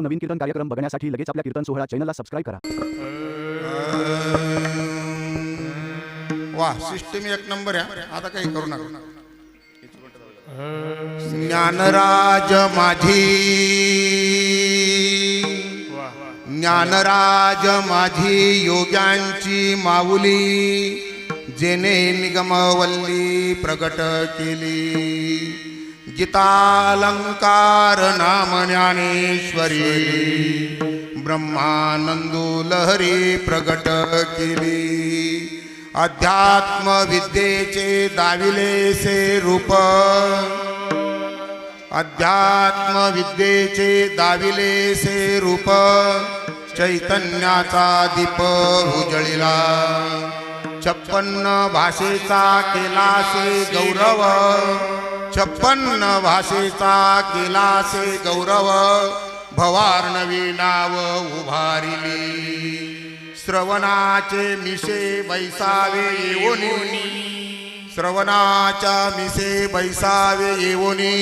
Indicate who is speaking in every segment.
Speaker 1: नवीन कीर्तन कार्यक्रम बघण्यासाठी लगेच आपल्या कीर्तन सोहळा चॅनलला सबस्क्राइब करा।
Speaker 2: वाह, सिस्टम एक नंबर आहे। आता काही करू नका। ज्ञानराज माझी, ज्ञानराज माझी योग्यांची माऊली, जेने निगमवल्ली प्रगट केली। गीतालंकार नाम ज्ञानेश्वरी, ब्रह्मानंदो लहरी प्रगट केली। अध्यात्म विद्येचे दाविलेसे रूप, अध्यात्म विद्येचे दाविलेसे रूप, चैतन्याचा दीप उजळिला। 56 भाषेचा केलासे गौरव, 56 भाषेचा केलासे गौरव, भवार्णवी नाव उभारिली। श्रवणाचे मिसे बैसावे येवोनी, श्रवणाच्या मिसे बैसावे येवोनी,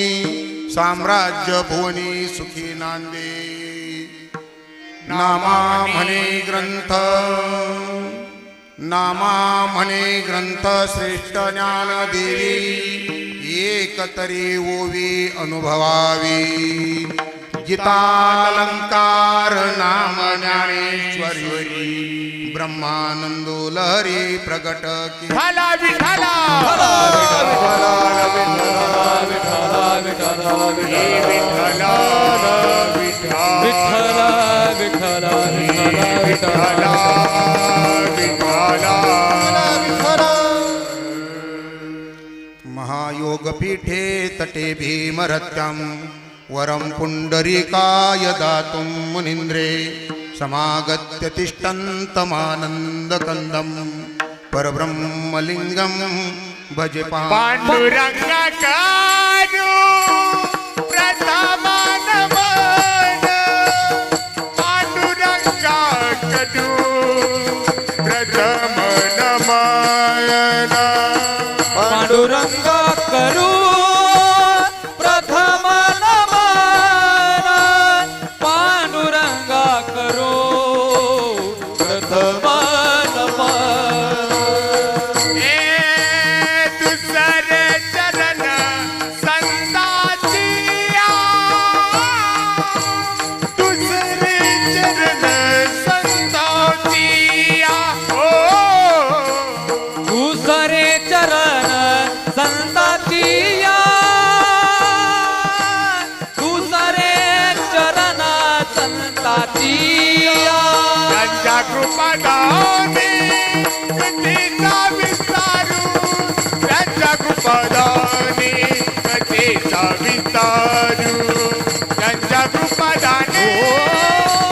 Speaker 2: साम्राज्य भुवनी सुखी नांदे। नामा म्हणे ग्रंथ, नामा म्हणे ग्रंथ श्रेष्ठ ज्ञान देवी, एकतरी ओवी अनुभवावी। गीतालंकार नाम ज्ञानेश्वरी, ब्रह्मानंदो लहरी प्रगट की।
Speaker 3: विठ्ठला विठ्ठला
Speaker 2: महायोगपीठे तटे भीमरत्यां, वरं पुंडरीकाय दातुं मुनीन्द्रे, समागत्य तिष्ठन्तमानन्दकन्दं, परब्रह्मलिङ्गं भजे
Speaker 3: पांडुरंगाकारो प्रथम नमन, पांडुरंगाकारो प्रथम नमन,
Speaker 4: पांडुरंगा करू प्रथम नमन, पांडुरंगा करू प्रथम नमन।
Speaker 3: ए दुसरे चरण संताचिया, दुसरे चरण संताचिया, ओ
Speaker 4: दुसरे चरण संताचिया, दुसरे चरण संताचिया।
Speaker 3: त्यांच्या कृपादाने कथेचा विस्तारू, त्यांच्या कृपादाने कथेचा विस्तारू, त्यांच्या कृपादाने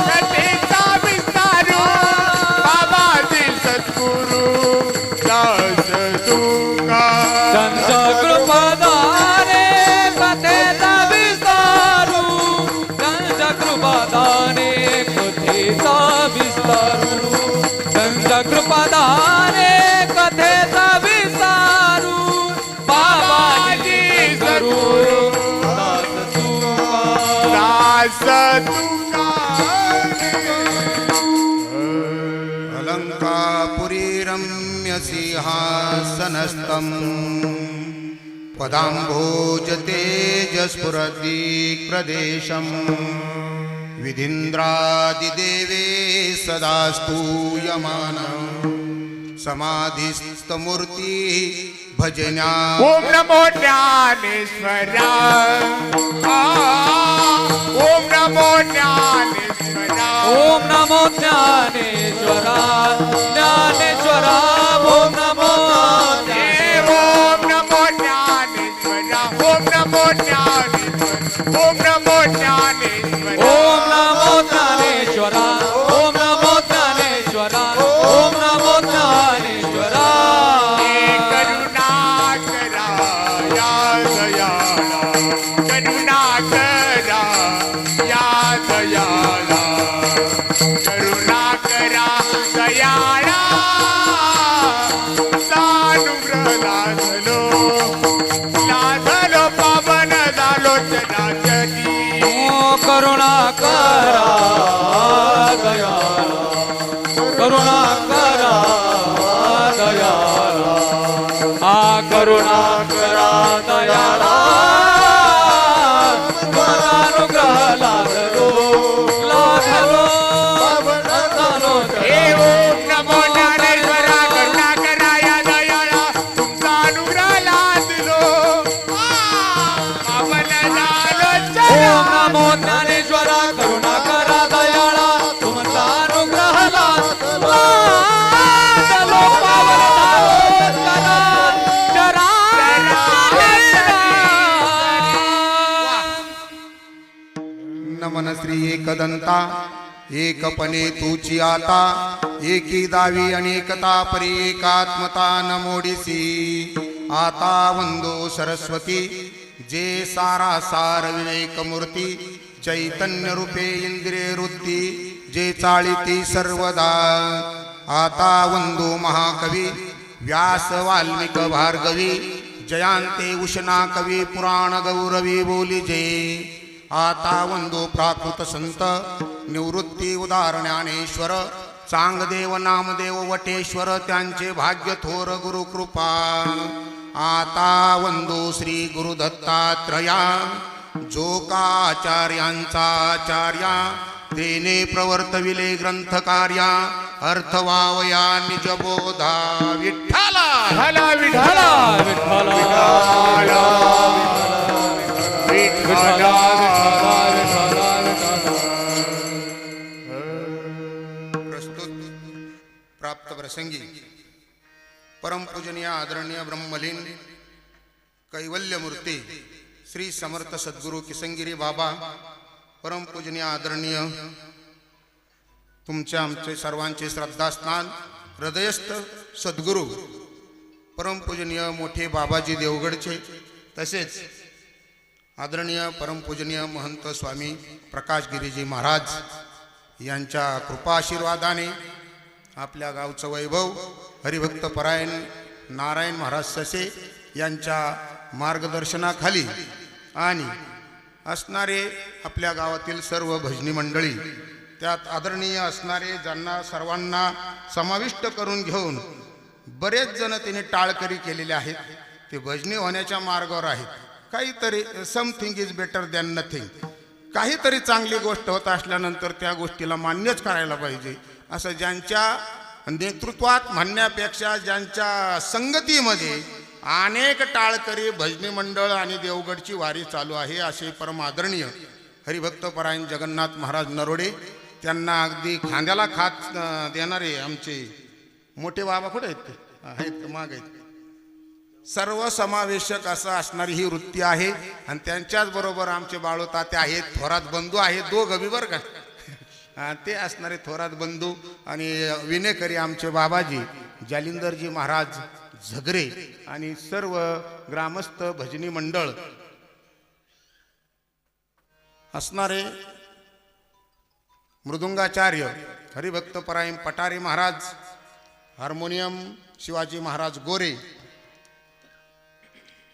Speaker 3: कथेचा विस्तारू। बाबाजी सद्गुरु दास तुका,
Speaker 4: त्यांच्या कृपादाने कथेचा विस्तारू, त्यांच्या कृपादाने कथेचा विस्तारू, त्यांच्या कृपादाने कथेचा विस्तारू। बाबाजी सद्गुरु दास तुका,
Speaker 3: दास तुका।
Speaker 2: अलंकापुरी रम्य सिंहासनस्थं, पदाम्भोज तेजस्फुरदिक् प्रदेशं, विधीन्द्रादिदेवे सदा स्तूयमानं, समाधिस्थमूर्ति भजन्या।
Speaker 3: ओम नमो ज्ञानेश्वरा, ओम नमो ज्ञानेश्वरा,
Speaker 4: ओम नमो ज्ञानेश्वरा, ज्ञानेश्वरा ओम नमो
Speaker 3: ओम नमो ज्ञानेश्वरा, ओम नमो ज्ञानेश्वरा, ओम नमो ज्ञानेश्वरा,
Speaker 4: ओम नमो ज्ञानेश्वरा, ओम नमो ज्ञानेश्वरा, ओम नमो ज्ञानेश्वरा।
Speaker 3: हे करुणाकरा या दयाळा, करुणाकरा या दयाळा, करुणाकरा दयाळा, सानुग्रह लाजलो, लाजलो पावन झालो चराचरी।
Speaker 4: करुणा करा करुणा करा दयाळा तुम्हाला अनुग्रह लाभलो लाभलो लाभलो
Speaker 3: हे ओम नमो ज्ञानेश्वरा करुणा करा या दयाळा तुमचा अनुग्रह लादलो पावन झालो चला.
Speaker 4: ओम नमो ज्ञानेश्वरा करुणा करा दयाळा तुमचा अनुग्रह लाभलो पावन झालो चरा
Speaker 2: नमन श्री एकदंता एकपणे तुची आता एकी दावी अनेकता परी एकात्मता नमोडिसी आता वंदो सरस्वती जे सारा सार विवेक मूर्ती चैतन्य रूपे इंद्रिय वृत्ती जे चाळीती सर्वदा आता वंदो महाकवी व्यास वाल्मिक भार्गवी जयांते उष्णा कवी पुराण गौरवी बोलिजे आता वंदो प्राकृत संत निवृत्ती उदार ज्ञानेश्वर चांगदेव नामदेव वटेश्वर त्यांचे भाग्य थोर गुरुकृपा आता वंदो श्री गुरुदत्तात्रया जो का आचार्यांचा आचार्या तेने प्रवर्तविले ग्रंथकार्या अर्थवावया निजबोधा विठ्ठला
Speaker 3: विठ्ठला विठ्ठला
Speaker 4: विठ्ठला
Speaker 3: विठ्ठला
Speaker 2: प्रस्तुत प्राप्त प्रसंगी परमपूजनीय आदरणीय ब्रह्मलीन कैवल्यमूर्ती श्री समर्थ सद्गुरु किसनगिरी बाबा परमपूजनीय आदरणीय तुमचे आमचे सर्वांचे श्रद्धास्थान हृदयस्थ सद्गुरु परमपूजनीय मोठे बाबाजी देवगडचे तसेच आदरणीय परमपूजनीय महंत स्वामी प्रकाशगिरीजी महाराज यांच्या कृपा आशीर्वादाने आपल्या गावचं वैभव हरिभक्त परायण नारायण महाराज ससे यांच्या मार्गदर्शनाखाली आणि असणारे आपल्या गावातील सर्व भजनी मंडळी त्यात आदरणीय असणारे ज्यांना सर्वांना समाविष्ट करून घेऊन बरेच जण तिने टाळकरी केलेले आहेत ते भजनी होण्याच्या मार्गावर आहेत काहीतरी something is better than nothing काहीतरी चांगली गोष्ट होत असल्यानंतर त्या गोष्टीला मान्यच करायला पाहिजे असं ज्यांच्या नेतृत्वात म्हणण्यापेक्षा ज्यांच्या संगतीमध्ये अनेक टाळकरी भजनी मंडळ आणि देवगडची वारी चालू आहे असे परम आदरणीय हरिभक्त परायण जगन्नाथ महाराज नरोडे त्यांना अगदी खांद्याला खात देणारे आमचे मोठे बाबा कुठे आहेत ते आहेत माग आहेत सर्वसमावेशक असं असणारी ही वृत्ती आहे आणि त्यांच्याच बरोबर आमचे बाळोताते आहेत थोरात बंधू आहेत दोघं बरं का ते असणारे थोरात बंधू आणि विनेकरी आमचे बाबाजी जालिंदरजी महाराज झगरे आणि सर्व ग्रामस्थ भजनी मंडळ असणारे मृदुंगाचार्य हरिभक्त परायण पटारे महाराज हार्मोनियम शिवाजी महाराज गोरे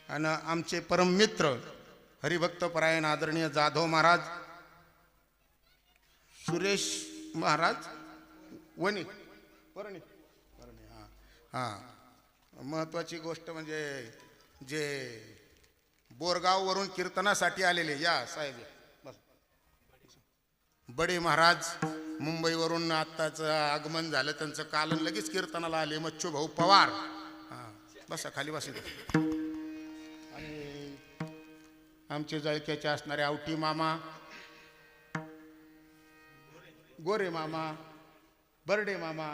Speaker 2: आणि आमचे परम मित्र हरिभक्त परायण आदरणीय जाधव महाराज सुरेश महाराज वणी परणी हां महत्वाची गोष्ट म्हणजे जे बोरगाववरून कीर्तनासाठी आलेले या साहेब बस बडे महाराज मुंबईवरून आत्ताचं आगमन झालं त्यांचं कालन लगेच कीर्तनाला आले मच्छू भाऊ पवार हां बसा खाली बसा आणि आमचे जळक्याचे असणारे आवटी मामा गोरे मामा बर्डे मामा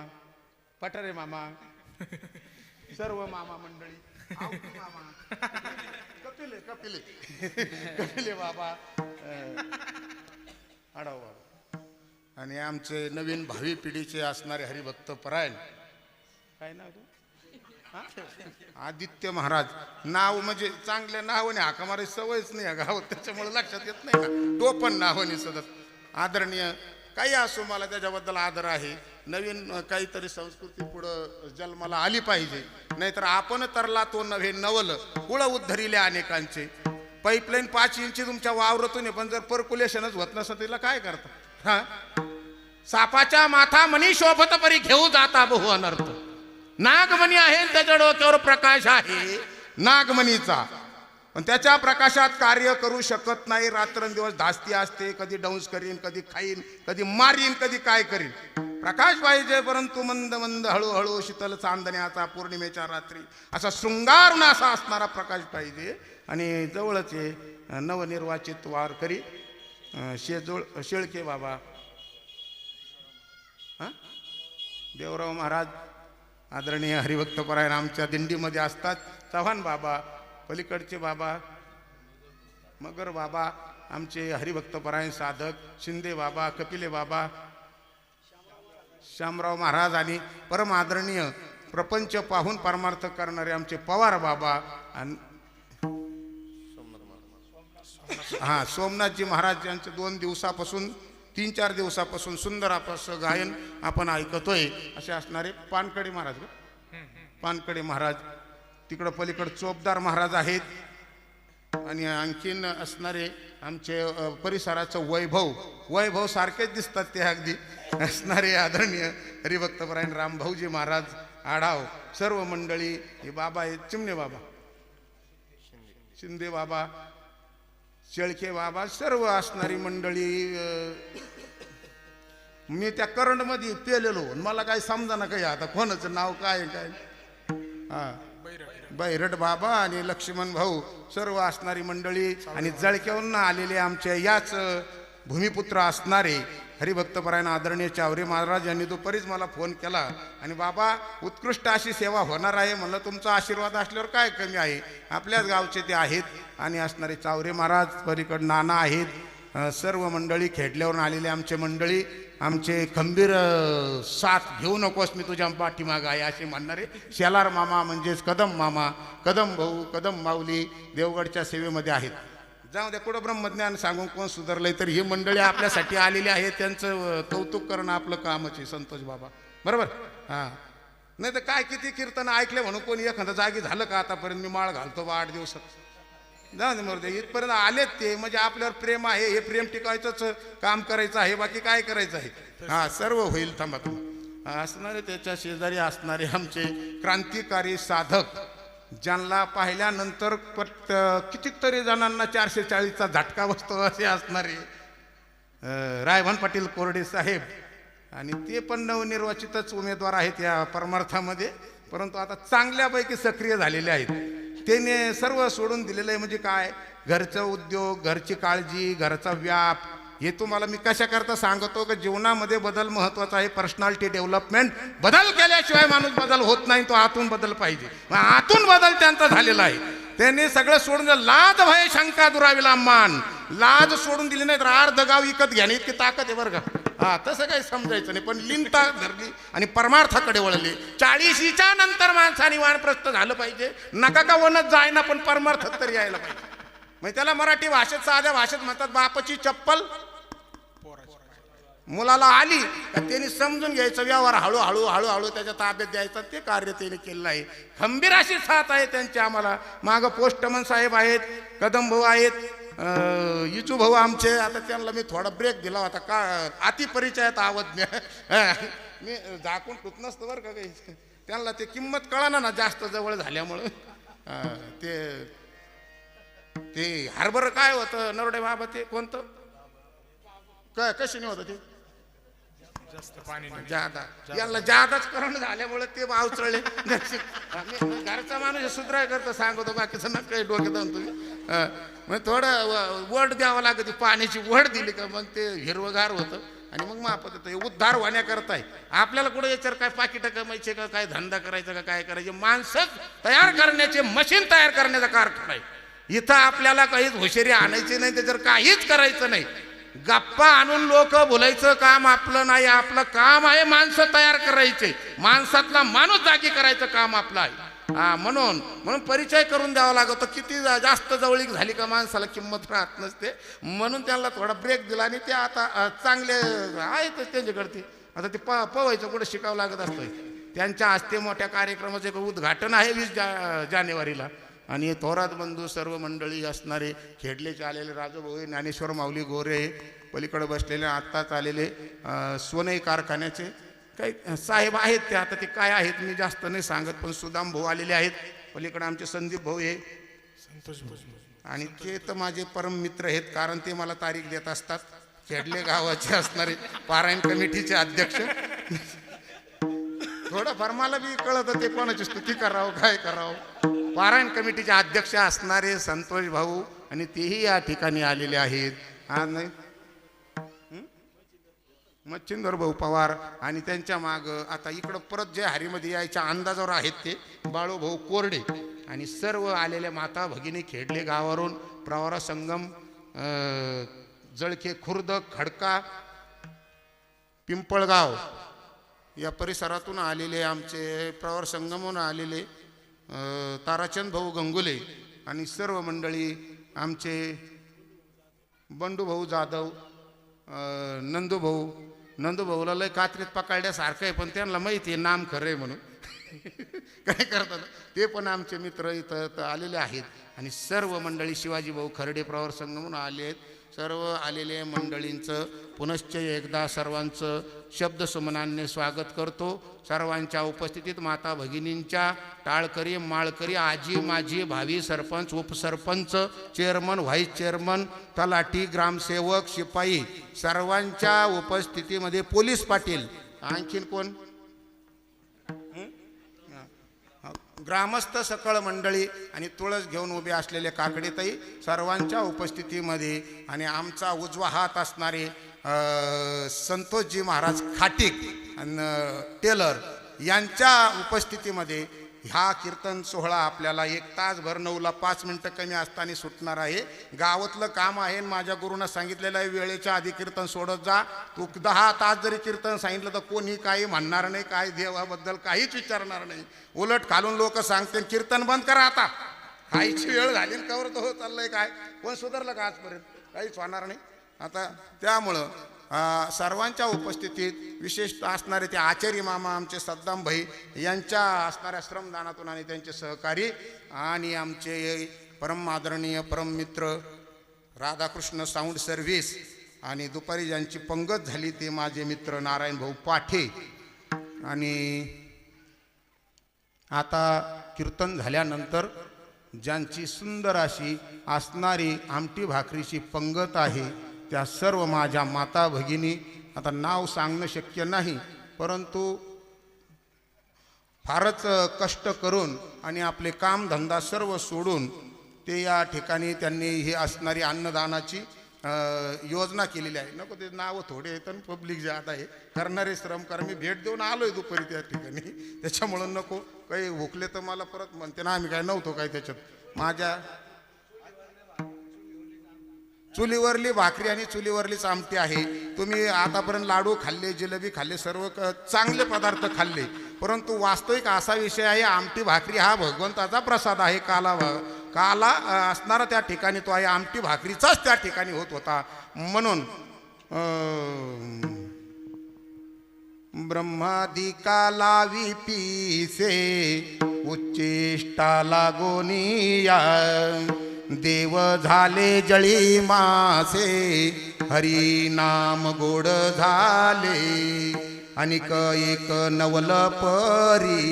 Speaker 2: पठारे मामा सर्व मामा मंडळी आवटी मामा कपिले कपिले कपिले बाबा आडाव बाबा आणि आमचे नवीन भावी पिढीचे असणारे हरिभक्त परायण काय नाव तू आदित्य महाराज नाव म्हणजे चांगल्या नावाने हाका मारायची सवयच नाही या गावात त्याच्यामुळे लक्षात येत नाही ना तो पण नावाने सतत आदरणीय काही असो मला त्याच्याबद्दल आदर आहे नवीन काहीतरी संस्कृती पुढं जन्माला आली पाहिजे नाहीतर आपण तरला तो नव्हे नवल कुळ उद्धरिले अनेकांचे पाईपलाईन 5 इंची तुमच्या वावरातून आहे पण जर पर्क्युलेशनच होत नसतं तिला काय करता हा सापाच्या माथा मनी शोभत परी घेऊ जाता बहु अनर्थ नागमणी आहे त्याच्या डोक्यावर प्रकाश आहे नागमणीचा. पण त्याच्या प्रकाशात कार्य करू शकत नाही. रात्रंदिवस धास्ती असते, कधी डाऊन्स करीन, कधी खाईन, कधी मारीन, कधी काय करीन. प्रकाश पाहिजे, परंतु मंद मंद हळूहळू शीतल चांदण्याचा पौर्णिमेच्या रात्री असा शृंगारून असा असणारा प्रकाश पाहिजे. आणि जवळच नवनिर्वाचित वारकरी शेळके बाबा, देवराव महाराज आदरणीय हरिभक्तपरायण आमच्या दिंडीमध्ये असतात. चव्हाण बाबा, पलीकडचे बाबा मगर बाबा, आमचे हरिभक्तपरायण साधक शिंदे बाबा, कपिले बाबा, श्यामराव महाराज आणि परम आदरणीय प्रपंच पाहून परमार्थ करणारे आमचे पवार बाबा आणि सोमनाथजी महाराज यांचे 2 दिवसापासून 3-4 दिवसापासून सुंदर आपलं गायन आपण ऐकतोय असे असणारे पानकडे महाराज. पानकडे महाराज तिकडं पलीकडे चोपदार महाराज आहेत. आणि आणखीन असणारे आमचे परिसराचं वैभव सारखेच दिसतात ते अगदी असणारे आदरणीय हरिभक्तपरायण रामभाऊजी महाराज आढाव, सर्व मंडळी. हे बाबा आहेत चिमणे बाबा, शिंदे बाबा, शेळके बाबा, सर्व असणारी मंडळी. मी त्या करंडमध्ये पेलेलो, मला काही समजा ना काही आता कोणाचं नाव काय काय. बैरट बाबा आणि लक्ष्मण भाऊ, सर्व असणारी मंडळी. आणि जळक्यावरून आलेले आमचे याच भूमिपुत्र असणारे हरिभक्तपरायण आदरणीय चावरे महाराज यांनी दुपारीच मला फोन केला. आणि बाबा उत्कृष्ट अशी सेवा होणार आहे. म्हणलं तुमचा आशीर्वाद असल्यावर काय कमी आहे, आपल्याच गावचे ते आहेत. आणि असणारे चावरे महाराज, पलीकडे नाना आहेत, सर्व मंडळी खेडल्यावरून आलेले आमचे मंडळी. आमचे खंबीर साथ घेऊ नकोस मी तुझ्या पाठीमाग आहे असे म्हणणारे शेलार मामा म्हणजेच कदम मामा, कदम भाऊ, कदम माऊली देवगडच्या सेवेमध्ये आहेत. जाऊ द्या, कुठं ब्रह्मज्ञान सांगून कोण सुधारलंय. तर ही मंडळी आपल्यासाठी आलेली आहे, त्यांचं कौतुक करणं आपलं कामच आहे. संतोष बाबा बरोबर. नाही तर काय किती कीर्तन ऐकले म्हणून कोणी एखादा जागी झालं का आतापर्यंत. मी माळ घालतो 8 दिवसात, जाऊ दे मरते, इथपर्यंत आलेत ते म्हणजे आपल्यावर प्रेम आहे. हे प्रेम टिकायचंच काम करायचं आहे, बाकी काय करायचं आहे. सर्व होईल. थांबा असणारे त्याच्या शेजारी असणारे आमचे क्रांतिकारी साधक, ज्यांना पाहिल्यानंतर कितीतरी जणांना 440चा झटका बसतो असे असणारे रायभान पाटील कोरडे साहेब. आणि ते पण नवनिर्वाचितच उमेदवार आहेत या परमार्थामध्ये, परंतु आता चांगल्यापैकी सक्रिय झालेले आहेत. त्याने सर्व सोडून दिलेलं आहे. म्हणजे काय, घरचा उद्योग, घरची काळजी, घरचा व्याप. हे तुम्हाला मी कशा करता सांगतो की जीवनामध्ये बदल महत्वाचा आहे. Personality development. बदल केल्याशिवाय माणूस बदल होत नाही, तो आतून बदल पाहिजे. आतून बदल त्यांचा झालेला आहे. त्यांनी सगळं सोडून दिलं. लाज भय शंका दुराविला मान. लाज सोडून दिली नाही तर अर्ध गाव विकत घ्याने इतकी ताकद आहे बरं का. तसं काही समजायचं नाही. पण लिंता धरली आणि परमार्थाकडे वळले. 40च्या नंतर माणसाने वानप्रस्थ झालं पाहिजे. नका का वनत जायना, पण परमार्थात तरी यायला पाहिजे. मग त्याला मराठी भाषेत, साध्या भाषेत म्हणतात बापाची चप्पल मुलाला आली का त्यांनी समजून घ्यायचं. व्यवहार हळूहळू हळूहळू त्याच्या ताब्यात द्यायचा. ते कार्य त्यांनी केलेलं आहे. खंबीर अशी साथ आहे त्यांची आम्हाला. मागं पोस्टमन साहेब आहेत, कदम भाऊ आहेत, इचू भाऊ आमचे. आता त्यांना मी थोडा ब्रेक दिला होता का अति परिचयात आवडणे. मी झाकून ठुत नसतं बरं का काही. त्यांना ते किंमत कळना ना जास्त जवळ झाल्यामुळं. ते हरभर काय होतं नरडे बाबा, ते कोणतं काय कशाने होतं ते जादा. याला जादाच करण झाल्यामुळे ते अवचळले. घरचा माणूस सुधराय करता सांगतो, बाकीचं ना काही डोक्यात तुम्ही. मग थोडं वड द्यावं लागत. पाण्याची वड दिली का मग ते हिरवगार होतं आणि मग मापत येतं. उद्धार होण्याकरताय आपल्याला कुठं याच्यावर काय पाकिटं कमायचे का, काय धंदा करायचा का, काय करायचे. माणसं तयार करण्याचे, मशीन तयार करण्याचा कारखाना आहे. इथं आपल्याला काहीच हुशारी आणायची नाही, त्याच्यावर काहीच करायचं नाही. गप्पा आणून लोक बोलायचं काम आपलं नाही. आपलं काम आहे माणसं तयार करायचे. माणसातला माणूस जागी करायचं काम आपलं आहे. म्हणून परिचय करून द्यावा लागतो. किती जास्त जवळीक झाली का माणसाला किंमत राहत नसते. म्हणून त्यांना थोडा ब्रेक दिला आणि ते आता चांगले आहेत त्यांच्याकडे. आता ते पवायचं कुठं शिकावं लागत असतं. त्यांच्या हस्ते मोठ्या कार्यक्रमाचं एक उद्घाटन आहे 20 जानेवारीला. आणि थोरात बंधू सर्व मंडळी असणारे खेडलेचे आलेले राजूभाऊ, ज्ञानेश्वर माऊली गोरे, पलीकडे बसलेले आत्ताच आलेले सोनई कारखान्याचे काही साहेब आहेत. ते आता ते काय आहेत मी जास्त नाही सांगत, पण सुदाम भाऊ आलेले आहेत. पलीकडे आमचे संदीप भाऊ आहे आणि ते तर माझे परम मित्र आहेत, कारण ते मला तारीख देत असतात. खेडले गावाचे असणारे पारायण कमिटीचे अध्यक्ष. थोडंफार मला बी कळत ते कोणाची स्तुती करावं काय करावं. पारायण कमिटीचे अध्यक्ष असणारे संतोष भाऊ आणि तेही या ठिकाणी आलेले आहेत. आणि मच्छिंदर भाऊ पवार आणि त्यांच्या माग आता इकडं परत जे हरीमध्ये यायच्या अंदाजावर आहेत ते बाळू भाऊ कोरडे आणि सर्व आलेल्या माता भगिनी खेडले गावावरून प्रवरा संगम, जळके खुर्द, खडका, पिंपळगाव या परिसरातून आलेले आमचे प्रवर संगमहून आलेले ताराचंद भाऊ गंगुले आणि सर्व मंडळी आमचे बंडू भाऊ जाधव, नंदू भाऊला लय कात्रीत पकडल्यासारखं आहे, पण त्यांना माहिती आहे नाम खरं आहे म्हणून काय करतात. ते पण आमचे मित्र इथं आलेले आहेत आणि सर्व मंडळी शिवाजी भाऊ खर्डे प्रवर संगमून आले आहेत. सर्व आलेल्या मंडळींचं पुनश्च एकदा सर्वांचं शब्दसुमनाने स्वागत करतो. सर्वांच्या उपस्थितीत माता भगिनींच्या, टाळकरी, माळकरी, आजी माजी, भावी सरपंच, उपसरपंच, चेअरमन, व्हाईस चेअरमन, तलाठी, ग्रामसेवक, शिपाई सर्वांच्या उपस्थितीमध्ये पोलीस पाटील, आणखीन कोण, ग्रामस्थ सकळ मंडळी आणि तुळस घेऊन उभे असलेले काकडेताई सर्वांच्या उपस्थितीमध्ये आणि आमचा उजवा हात असणारे संतोषजी महाराज खाटीक आणि टेलर यांच्या उपस्थितीमध्ये हा कीर्तन सोहळा आपल्याला 1 तासभर 9ला 5 मिनटं कमी असताना सुटणार आहे. गावातलं काम आहे. माझ्या गुरुनं सांगितलेलं आहे वेळेच्या आधी कीर्तन सोडत जा. तू 10 तास जरी कीर्तन सांगितलं तर कोणी काही म्हणणार नाही, काय देवाबद्दल काहीच विचारणार नाही. उलट खालून लोक सांगते कीर्तन बंद करा आता, काहीची वेळ झाली कवर तर हो चाललंय काय, कोण सुधारलं का आजपर्यंत, काहीच होणार नाही. आता त्यामुळं सर्वांच्या उपस्थितीत विशेषतः असणारे ते आचार्य मामा आमचे सद्दाम भाई यांच्या असणाऱ्या श्रमदानातून आणि त्यांचे सहकारी आणि आमचे परम आदरणीय परम मित्र राधाकृष्ण साऊंड सर्व्हिस आणि दुपारी ज्यांची पंगत झाली ते माझे मित्र नारायण भाऊ पाठे. आणि आता कीर्तन झाल्यानंतर ज्यांची सुंदर अशी असणारी आमटी भाकरीची पंगत आहे त्या सर्व माझ्या माता भगिनी, आता नाव सांगणं शक्य नाही, परंतु फारच कष्ट करून आणि आपले कामधंदा सर्व सोडून ते या ठिकाणी त्यांनी ही असणारी अन्नदानाची योजना केलेली आहे. नको ते नावं थोडे आहेत आणि पब्लिक जे आता आहे करणारे श्रम कारण मी भेट देऊन आलो आहे दुपारी त्या ठिकाणी, त्याच्यामुळं नको काही भुकले तर मला परत म्हणते ना आम्ही काय नव्हतो काय त्याच्यात. माझ्या चुलीवरली भाकरी आणि चुलीवरलीच आमटी आहे. तुम्ही आतापर्यंत लाडू खाल्ले, जिलेबी खाल्ले, सर्व चांगले पदार्थ खाल्ले, परंतु वास्तविक असा विषय आहे आमटी भाकरी हा भगवंताचा प्रसाद आहे. काला असणारा त्या ठिकाणी तो आहे, आमटी भाकरीचाच त्या ठिकाणी होत होता. म्हणून ब्रह्मादिका लावी पीसे उच्चिष्टा लागोनिया, देव झाले जळी मासे हरी नाम गोड झाले, अनिक एक नवल परी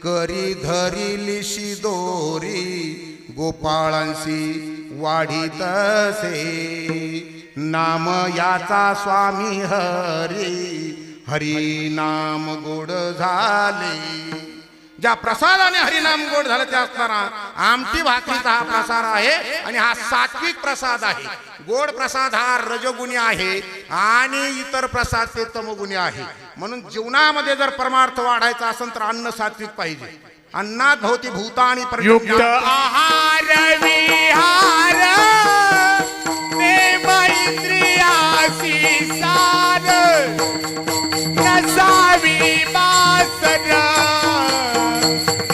Speaker 2: करी धरिलीशी दोरी, गोपाळांशी वाढीतसे नाम याचा स्वामी हरी, हरी नाम गोड झाले. ज्या प्रसादाने हरिनाम गोड झालं त्या असणारा आमटी भाकरीचा हा प्रसाद आहे आणि हा सात्विक प्रसाद आहे. गोड प्रसाद हा रजोगुणी आहे आणि इतर प्रसाद ते तमोगुणी आहे. म्हणून जीवनामध्ये जर परमार्थ वाढायचा असेल तर अन्न सात्विक पाहिजे. अन्नात भवती भूतानि
Speaker 3: युक्त आहार विहार मैत्रियासी सार नसावी वासन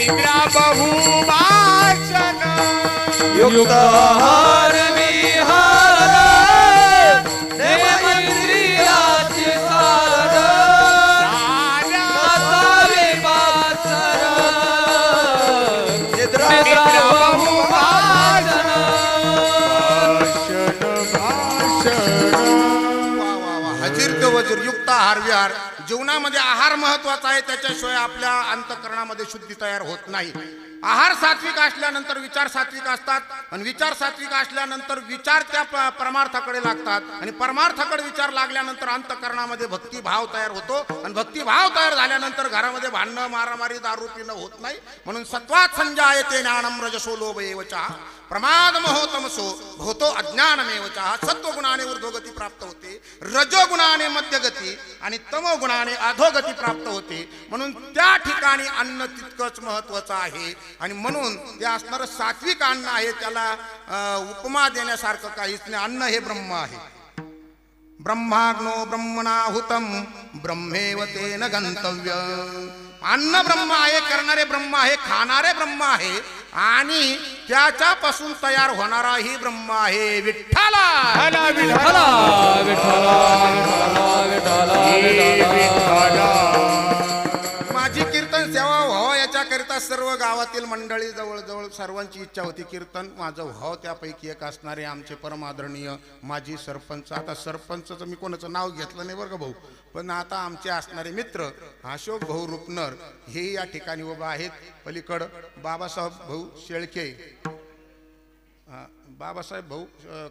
Speaker 3: इंद्रा बहुवाचन
Speaker 4: युक्त आहार विहार मैत्रियाची सार नसावी वासन निद्रा बहुवाचन.
Speaker 2: हजिर वजीर युक्त आहार विहार. जीवनामध्ये आहार महत्वाचा आहे, त्याच्याशिवाय आपल्या अंतःकरणामध्ये शुद्धी तयार होत नाही. आहार सात्विक असल्यानंतर विचार सात्विक असतात आणि विचार सात्विक असल्यानंतर विचार त्या परमार्थाकडे लागतात आणि परमार्थाकडे विचार लागल्यानंतर अंतःकरणामध्ये भक्तिभाव तयार होतो आणि भक्तिभाव तयार झाल्यानंतर घरामध्ये भांडणं मारामारी दारू पिणं होत नाही. म्हणून सत्वात संजायते ज्ञानम रजसो लोभ एव च प्रमाद महोतमसो भवतो अज्ञानमेव च. सत्वगुणाने ऊर्ध्वगती प्राप्त होते, रजोगुणाने मध्यगती आणि तमोगुणाने अधोगती प्राप्त होते. म्हणून त्या ठिकाणी अन्न तितकंच महत्वाचं आहे आणि म्हणून ते असणारं सात्विक अन्न आहे. त्याला उपमा देण्यासारखं काहीच नाही. अन्न हे ब्रह्म आहे. ब्रह्माग्नो ब्रह्मणाहुतम ब्रह्मेव तेन गंतव्य. अन्न ब्रह्म आहे, करणारे ब्रह्म आहे, खाणारे ब्रह्म आहे आणि त्याच्यापासून तयार होणाराही ब्रह्म आहे. विठ्ठला
Speaker 4: विठ्ठला विठ्ठला विठ्ठला विठ्ठला.
Speaker 2: माझी कीर्तन सेवा व्हावं याच्याकरिता सर्व गावातील मंडळी जवळजवळ सर्वांची इच्छा होती कीर्तन माझं व्हावं. त्यापैकी एक असणारे आमचे परमादरणीय माजी सरपंच. आता सरपंचचं मी कोणाचं नाव घेतलं नाही बरं का भाऊ, पण आता आमचे असणारे मित्र अशोक भाऊ रुपनर हे या ठिकाणी उभा आहेत. पलीकडं बाबासाहेब भाऊ शेळके, बाबासाहेब भाऊ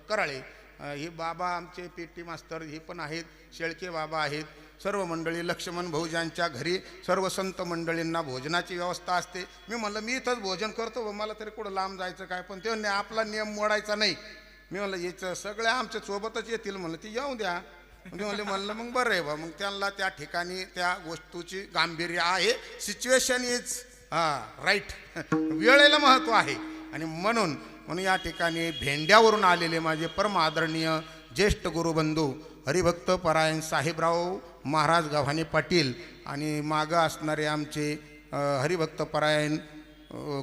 Speaker 2: कराळे हे बाबा आमचे पेटी मास्तर हे पण आहेत. शेळके बाबा आहेत. सर्व मंडळी लक्ष्मण भाऊ ज्यांच्या घरी सर्व संत मंडळींना भोजनाची व्यवस्था असते. मी म्हणलं मी इथंच भोजन करतो, मला तरी कुठं लांब जायचं काय, पण ते आपला नियम मोडायचा नाही. मी म्हणलं याचं सगळे आमच्या सोबतच येतील म्हणलं, ती येऊ द्या. म्हणलं मग बरं आहे बा. मग त्यांना त्या ठिकाणी त्या गोष्टीची गांभीर्य आहे. सिच्युएशन इज राईट, वेळेला महत्त्व आहे आणि म्हणून या ठिकाणी भेंड्यावरून आलेले माझे परम आदरणीय ज्येष्ठ गुरुबंधू हरिभक्त परायण साहेबराव महाराज गव्हाणे पाटील आणि मागं असणारे आमचे हरिभक्त परायण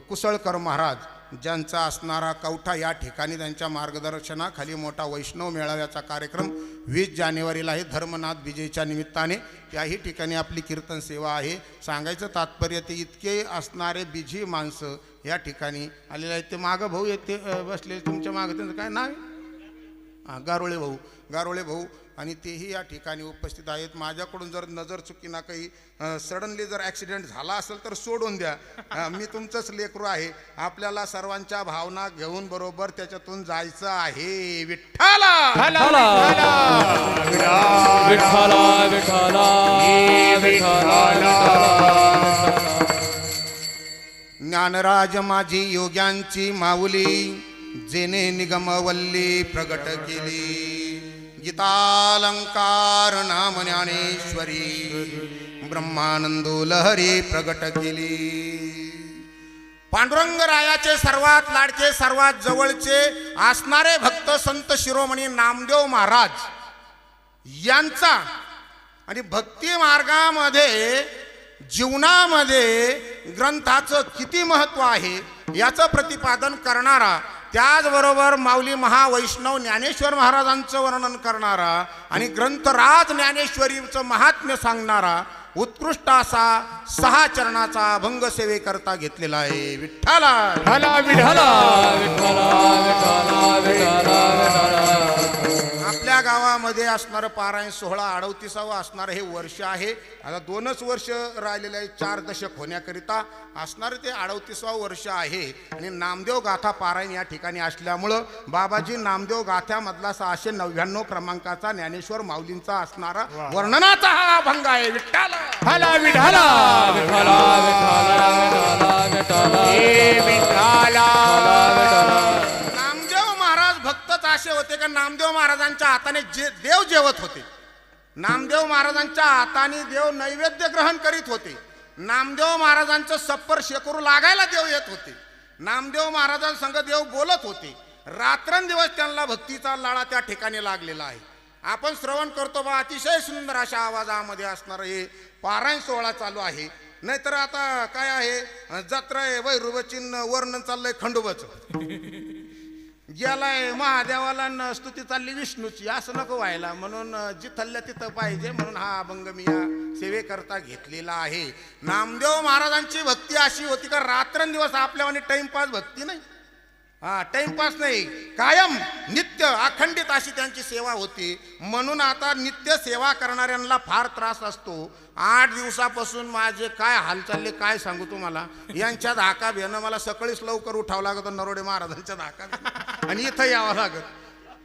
Speaker 2: कुसळकर महाराज ज्यांचा असणारा कवठा या ठिकाणी त्यांच्या मार्गदर्शनाखाली मोठा वैष्णव मेळाव्याचा कार्यक्रम 20 जानेवारीला आहे धर्मनाथ विजयच्या निमित्ताने. त्याही ठिकाणी आपली कीर्तन सेवा आहे. सांगायचं तात्पर्य ते इतके असणारे बिझी माणसं या ठिकाणी आलेले आहेत. ते मागं भाऊ येते बसले तुमच्या मागं, त्यांचं काय नाव आहे? गारोळे भाऊ आणि तेही या ठिकाणी उपस्थित आहेत. माझ्याकडून जर नजर चुकीना काही सडनली जर ॲक्सिडेंट झाला असेल तर सोडून द्या. मी तुमचंच लेकरू आहे. आपल्याला सर्वांच्या भावना घेऊन बरोबर त्याच्यातून जायचं आहे. विठ्ठला
Speaker 4: विठ्ठला विठ्ठला.
Speaker 2: ज्ञानराज माझी योग्यांची माऊली जेने निगमवल्ली प्रगट केली. गीतालंकार नाम ज्ञानेश्वरी ब्रह्मानंदो लहरी प्रगट केली. पांडुरंग रायाचे सर्वात लाडके सर्वात जवळचे असणारे भक्त संत शिरोमणी नामदेव महाराज यांचा आणि भक्ती मार्गामध्ये जीवनामध्ये ग्रंथाचं किती महत्त्व आहे याचं प्रतिपादन करणारा, त्याचबरोबर माऊली महावैष्णव ज्ञानेश्वर महाराजांचं वर्णन करणारा आणि ग्रंथराज ज्ञानेश्वरीचं महात्म्य सांगणारा उत्कृष्ट असा 6 चरणाचा अभंग सेवेकरता घेतलेला आहे. विठ्ठला आपल्या गावामध्ये असणारं पारायण सोहळा 38वा असणारं हे वर्ष आहे. आता 2च वर्ष राहिलेलं आहे 4 दशक होण्याकरिता असणारं ते 38वा वर्ष आहे आणि नामदेव गाथा पारायण या ठिकाणी असल्यामुळं बाबाजी नामदेव गाथ्यामधला 699 क्रमांकाचा ज्ञानेश्वर माऊलींचा असणारा वर्णनाचा हा अभंग आहे. विठ्ठला नामदेव महाराज भक्तच असे होते का नामदेव महाराजांच्या हाताने देव जेवत होते. नामदेव महाराजांच्या हाताने देव नैवेद्य ग्रहण करीत होते. नामदेव महाराजांचं सप्पर शेकरू लागायला देव येत होते. नामदेव महाराजांसंग देव बोलत होते. रात्रंदिवस त्यांना भक्तीचा लाळा त्या ठिकाणी लागलेला आहे. आपण श्रवण करतो बा अतिशय सुंदर अशा आवाजामध्ये असणारं हे पारायण सोहळा चालू आहे. नाहीतर आता काय आहे जत्रा आहे वैरुबचिन वर्णन चाललंय खंडोबाचं गेलाय महादेवाला स्तुती चालली विष्णूची. असं नको व्हायला म्हणून जिथल्या तिथं पाहिजे म्हणून हा अभंग मी या सेवेकरता घेतलेला आहे. नामदेव महाराजांची भक्ती अशी होती का रात्रंदिवस आपल्यावानी टाइमपास भक्ती नाही. हा टाइमपास नाही, कायम नित्य अखंडित अशी त्यांची सेवा होती. म्हणून आता नित्य सेवा करणाऱ्यांना फार त्रास असतो. 8 दिवसापासून माझे काय हाल चालले काय सांगू तुम्हाला. यांच्या धाका भेणं मला सकाळीच लवकर उठावं लागत नरोडे महाराजांच्या धाका, आणि इथं यावं लागत.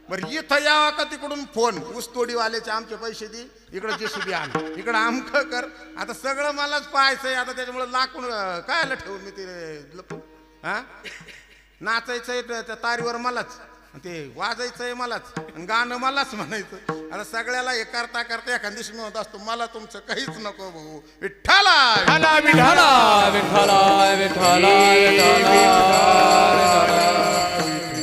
Speaker 2: बरं इथं यावं का तिकडून फोन, ऊसतोडीवाल्याचे आमचे पैसे दे, इकडं JCB आण, इकडं आमकं कर. आता सगळं मलाच पाहायचंय. आता त्याच्यामुळे लाकूड काय आलं ठेवून मी ते लपून. हा नाचायचंय त्या तारीवर मलाच, ते वाजायचंय मलाच, आणि गाणं मलाच म्हणायचं. आता सगळ्याला हे करता करता एखाद दिवशी मी होत असतो, मला तुमचं काहीच नको भाऊ. विठ्ठला
Speaker 3: विठ्ठला विठ्ठला
Speaker 4: विठ्ठला विठ्ठला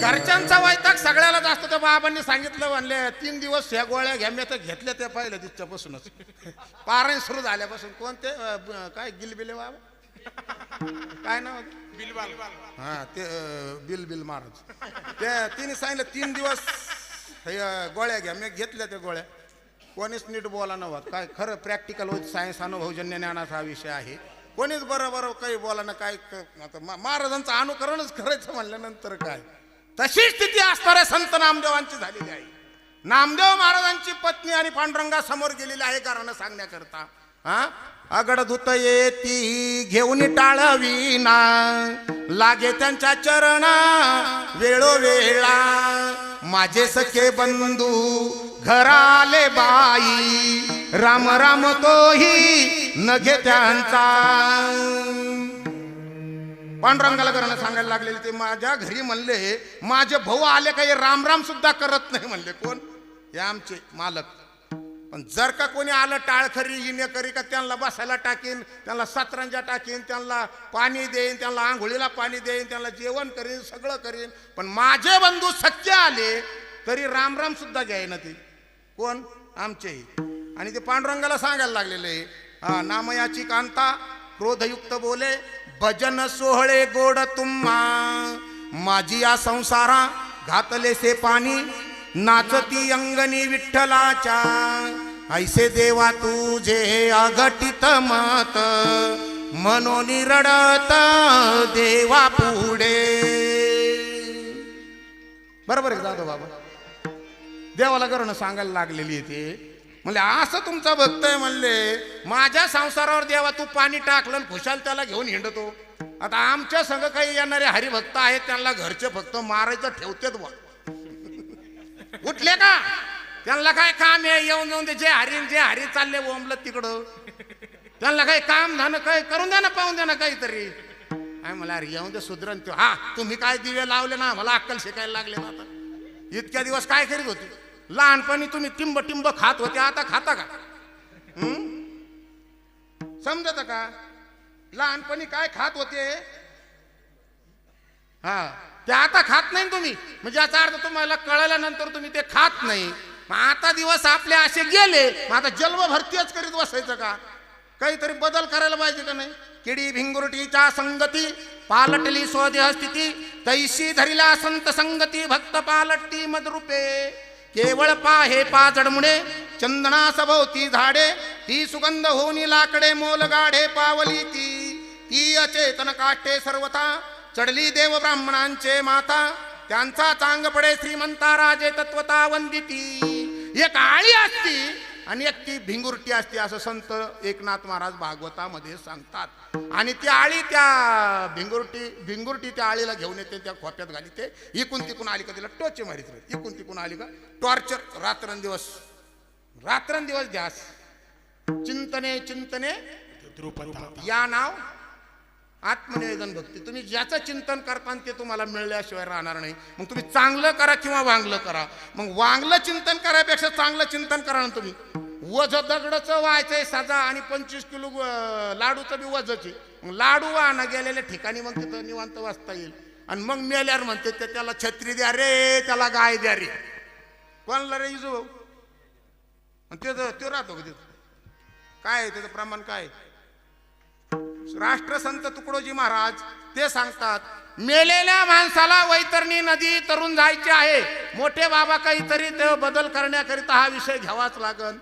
Speaker 2: घरच्यांचा वैताग सगळ्याला जास्त. त्या बाबांनी सांगितलं, म्हणले 3 दिवस ह्या गोळ्या घ्या. मी तर घेतल्या त्या पहिल्या दिवसापासूनच, पारायण सुरू झाल्यापासून. कोणते काय गिलबिले बाबा काय नाव
Speaker 3: बिलबाल.
Speaker 2: हा ते बिल महाराज, ते तिने सांगितलं 3 दिवस हे गोळ्या घ्या. मी घेतल्या त्या गोळ्या. कोणीच नीट बोला नव्हत. काय खरं प्रॅक्टिकल होत, सायन्स अनुभवजन्य ज्ञानाचा हा विषय आहे. कोणीच बरोबर काही बोला ना. काय आता महाराजांचं अनुकरणच करायचं म्हणल्यानंतर काय. तशी स्थिती असणाऱ्या संत नामदेवांची झालेली आहे. नामदेव महाराजांची पत्नी आणि पांडुरंगा समोर गेलेली आहे घरानं सांगण्याकरता. हा अगड धुत येती घेऊन टाळविना, लागे त्यांच्या चरणा वेळोवेळा. माझे सखे बंधू घराले बाई, राम राम तोही नघे त्यांचा. पांडुरंगाला घरानं सांगायला लागलेले ते माझ्या घरी म्हणले, माझे भाऊ आले काही राम राम सुद्धा करत नाही म्हणले. कोण? हे आमचे मालक. पण जर का कोणी आलं टाळखरी हिनेकरी का त्यांना बसायला टाकीन, त्यांना सतरंजा टाकीन, त्यांना पाणी देईन, त्यांना आंघोळीला पाणी देईन, त्यांना जेवण करीन, सगळं करीन. पण माझे बंधू सख्य आले तरी राम राम सुद्धा घ्यायना ते. कोण? आमचेही. आणि ते पांडुरंगाला सांगायला लागलेले, नामयाची कांता क्रोधयुक्त बोले, भजन सोहळे गोड तुम्हा, माझी या संसारा घातले से पाणी, नाचती अंगणी विठ्ठलाच्या. ऐसे देवा तुझे अघटित मत, मनोनी रडत देवा पुढे. बरोबर आहे जाधव बाबा. देवाला घरानं सांगायला लागलेली ते. म्हणले असं तुमचा भक्त आहे. म्हणले माझ्या संसारावर देवा तू पाणी टाकलं, खुशाल त्याला घेऊन हिंडतो. आता आमच्या संग काही येणारे हरिभक्त आहेत, त्यांना घरचे फक्त मारायचं ठेवतेत बा. उठले का त्यांना काय काम आहे, येऊन जाऊन जे हरी चालले ओमलं तिकडं. त्यांना काही काम धान काही करून द्या ना, पाहून द्या ना काहीतरी. काय मला अरे येऊन दे सुधरण ते. हा तुम्ही काय दिवे लावले ना, मला अक्कल शिकायला लागले ना. आता इतक्या दिवस काय करीत होते? लहानपणी तुम्ही टिंब टिंब खात होते, आता खाता का? समजत का? लहानपणी काय खात होते हा ते आता खात नाही तुम्ही. म्हणजे याचा अर्थ तुम्हाला कळल्यानंतर तुम्ही ते खात नाही. मग आता दिवस आपले असे गेले, मग आता जन्मभर तेच करीत बसायचं का? काहीतरी बदल करायला पाहिजे का नाही? किडी भिंगुरटीच्या संगती पालटली स्वदेह स्थिती, तैशी धरिला संत संगती, भक्त पालटती मदरूपे. केवळ पाहे पाजडमुळे चंदना सभोवती झाडे, ती सुगंध होनी लाकडे मोल गाढे पावली ती अचेतन काष्टे सर्वथा, चढली देव ब्राह्मणांचे माता, त्यांचा चांग पडे श्रीमंता राजे तत्वता वंदिती. एक आळी असती आणि एक ती भिंगुरटी असते असं संत एकनाथ महाराज भागवतामध्ये सांगतात. आणि ती आळी त्या भिंगुरटी त्या आळीला घेऊन येते, त्या खोप्यात घाली ते. इकून तिकून आली का तिला टोचे मारित राहते, इकून तिकून आली का टॉर्चर. रात्रंदिवस ध्यास, चिंतने चिंतने या नाव आत्मनिवेदन भक्ती. तुम्ही ज्याचं चिंतन करता ते तुम्हाला मिळल्याशिवाय राहणार नाही. मग तुम्ही चांगलं करा किंवा वांगलं करा. मग वांगलं चिंतन करायपेक्षा चांगलं चिंतन करा ना तुम्ही. वज दगडाचं व्हायचंय साजा आणि 25 किलो लाडूचं बी वजची. मग लाडू वाहना गेलेल्या ठिकाणी मग तिथं निवांत वाचता येईल. आणि मग मेल्यावर म्हणते ते त्याला छत्री द्या रे, त्याला गाय द्या रे. कोणाला रे इजू? ते राहतो का तिथं? काय आहे त्याचं प्रमाण? काय राष्ट्रसंत तुकडोजी महाराज ते सांगतात, मेलेल्या माणसाला वैतरणी नदी तरून जायचे आहे. मोठे बाबा काहीतरी ते बदल करण्याकरिता हा विषय घ्यावाच लागन.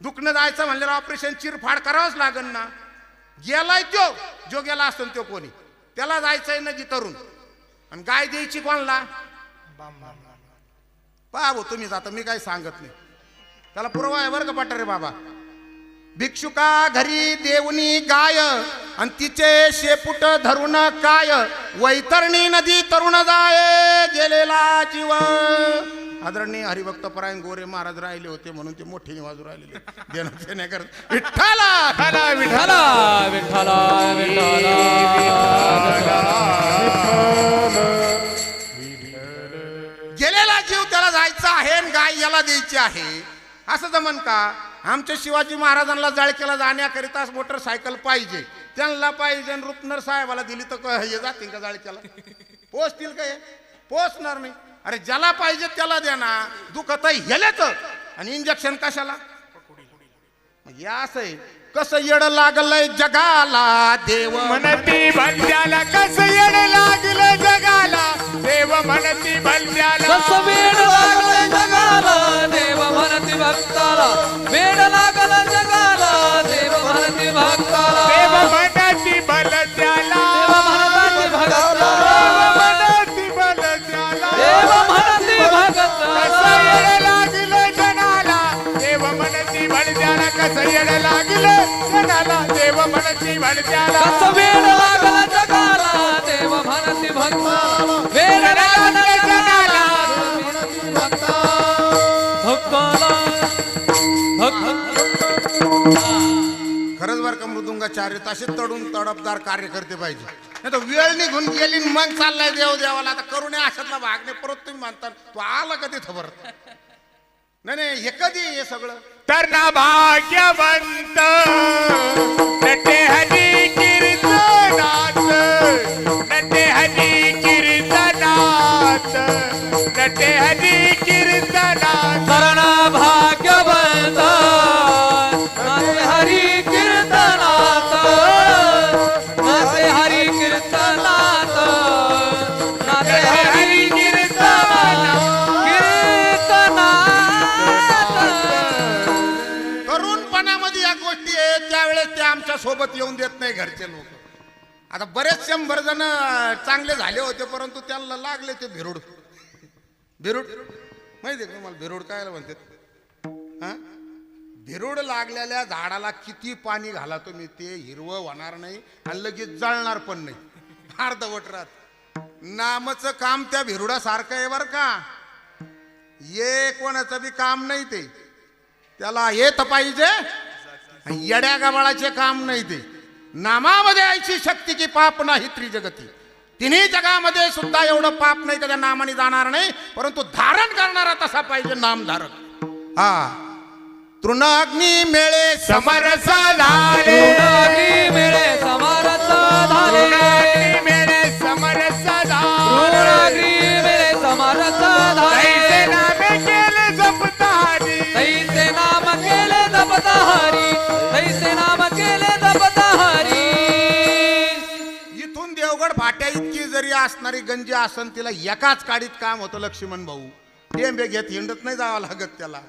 Speaker 2: दुखणं जायचं म्हणल्यावर ऑपरेशन चिरफाड करावंच लागन ना. गेलाय जो गेला असतो तो कोणी, त्याला जायचंय नदी तरून. आणि गाय द्यायची कोणला? पहा भाऊ तुम्हीच, आता मी काय सांगत नाही, त्याला पुरावा आहे बरं का पठारे बाबा. भिक्षुका घरी देवनी गाय आणि तिचे शेपूट धरून काय, वैतरणी नदी तरुण जाय गेलेला जीव. आदरणीय हरिभक्त परायण गोरे महाराज राहिले होते म्हणून ते मोठे निवाजू राहिलेले देण्याचे नाही करत. विठ्ठला
Speaker 4: विठ्ठला विठ्ठला विठ्ठला
Speaker 2: गेलेला जीव त्याला जायचा आहे आणि गाय याला द्यायची आहे असं जमन का? आमच्या शिवाजी महाराजांना जाळकेला जाण्याकरिता मोटरसायकल पाहिजे, त्यांना पाहिजे आणि रुपनर साहेबाला दिली तर हे जातील का जाळकेला? पोचतील का? हे पोचणार नाही. अरे ज्याला पाहिजे त्याला द्या ना. दुखत हेलेच आणि इंजेक्शन कशाला? या असं आहे. कसं येड लागलंय जगाला देव
Speaker 3: म्हणती भलत्याला, कसं येड लागलं जगाला देव म्हणती भलत्याला.
Speaker 4: कसं वेड लागलं जगाला देव म्हणती भक्ताला, वेड लागलं जगाला देव म्हणती भक्ताला,
Speaker 3: देव म्हणती भलत्याला,
Speaker 4: देव म्हणती भक्ताला,
Speaker 3: म्हणती भलत्याला,
Speaker 4: देव म्हणती भक्ताला.
Speaker 3: कसं येड लागलं जगाला देव म्हणती भलत्याला, कसं येड लागलं जगाला देव म्हणती भलत्याला.
Speaker 4: कसं वेड लागलं जगाला देव म्हणती भक्ताला, वेड लागलं जगाला भक्ताला
Speaker 2: खरंच बरं का मृदुंगाचार्य तसे तडून तडपदार कार्यकर्ते पाहिजे. नाही तर वेळ निघून गेली आणि मग चाललाय देव देवाला. आता करू नये अशातला भाग नाही. परत तुम्ही म्हणता तू आला कधी खबर नाही. नाही हे कधी हे सगळं
Speaker 3: तर ना भाग्यवंत नटे हरी कीर्तनात, नटे हरी कीर्तनात, नटे हरी कीर्तनात.
Speaker 4: करणा भाग्यवंत नाचे हरी कीर्तनात, नाचे हरी कीर्तनात, नाचे हरी कीर्तनात,
Speaker 2: तरुणपणामध्ये या गोष्टी आहेत त्यावेळेस ते आमच्या सोबत येऊन देत नाही घरचे लोक. आता बरेच 100 जण चांगले झाले होते परंतु त्यांना लागले ते भिरूड. भिरूड माहिती आहे का तुम्हाला भिरूड काय म्हणतात? हा, भिरूड लागलेल्या झाडाला किती पाणी घाला तुम्ही ते हिरवं होणार नाही आणि लगेच जळणार पण नाही. अर्धवट राहत. नामचं काम त्या भिरुडासारखं आहे बरं का. ये कोणाचं बी काम नाही ते. त्याला येत पाहिजे. येड्या गबाळाचे काम नाही ते. नामामध्ये ऐशी शक्ती की पाप नाही त्रिजगती. तिन्ही जगामध्ये सुद्धा एवढं पाप नाही त्याच्या नामाने जाणार नाही, परंतु धारण करणारा तसा पाहिजे नामधारक. हा, तृणाग्नी मेळे
Speaker 3: समरस झाले,
Speaker 4: ऋणाग्नी मिळे समरस झाले,
Speaker 3: ऋणाग्नी मेळे समरस झाले,
Speaker 4: ऋणाग्नी मिळे समरस
Speaker 3: तैसे
Speaker 4: झाले.
Speaker 3: नामे केले जपतारी,
Speaker 4: तैसे नाम केले जपताहारी, तैसे नाम केले जपताहारी.
Speaker 2: इथून देवगड फाट्या इतकी जरी असणारी गंजी आसन तिला एकाच काडीत काम होतं. लक्ष्मण भाऊ टेंबे घेत हिंडत नाही जावं लागत त्याला.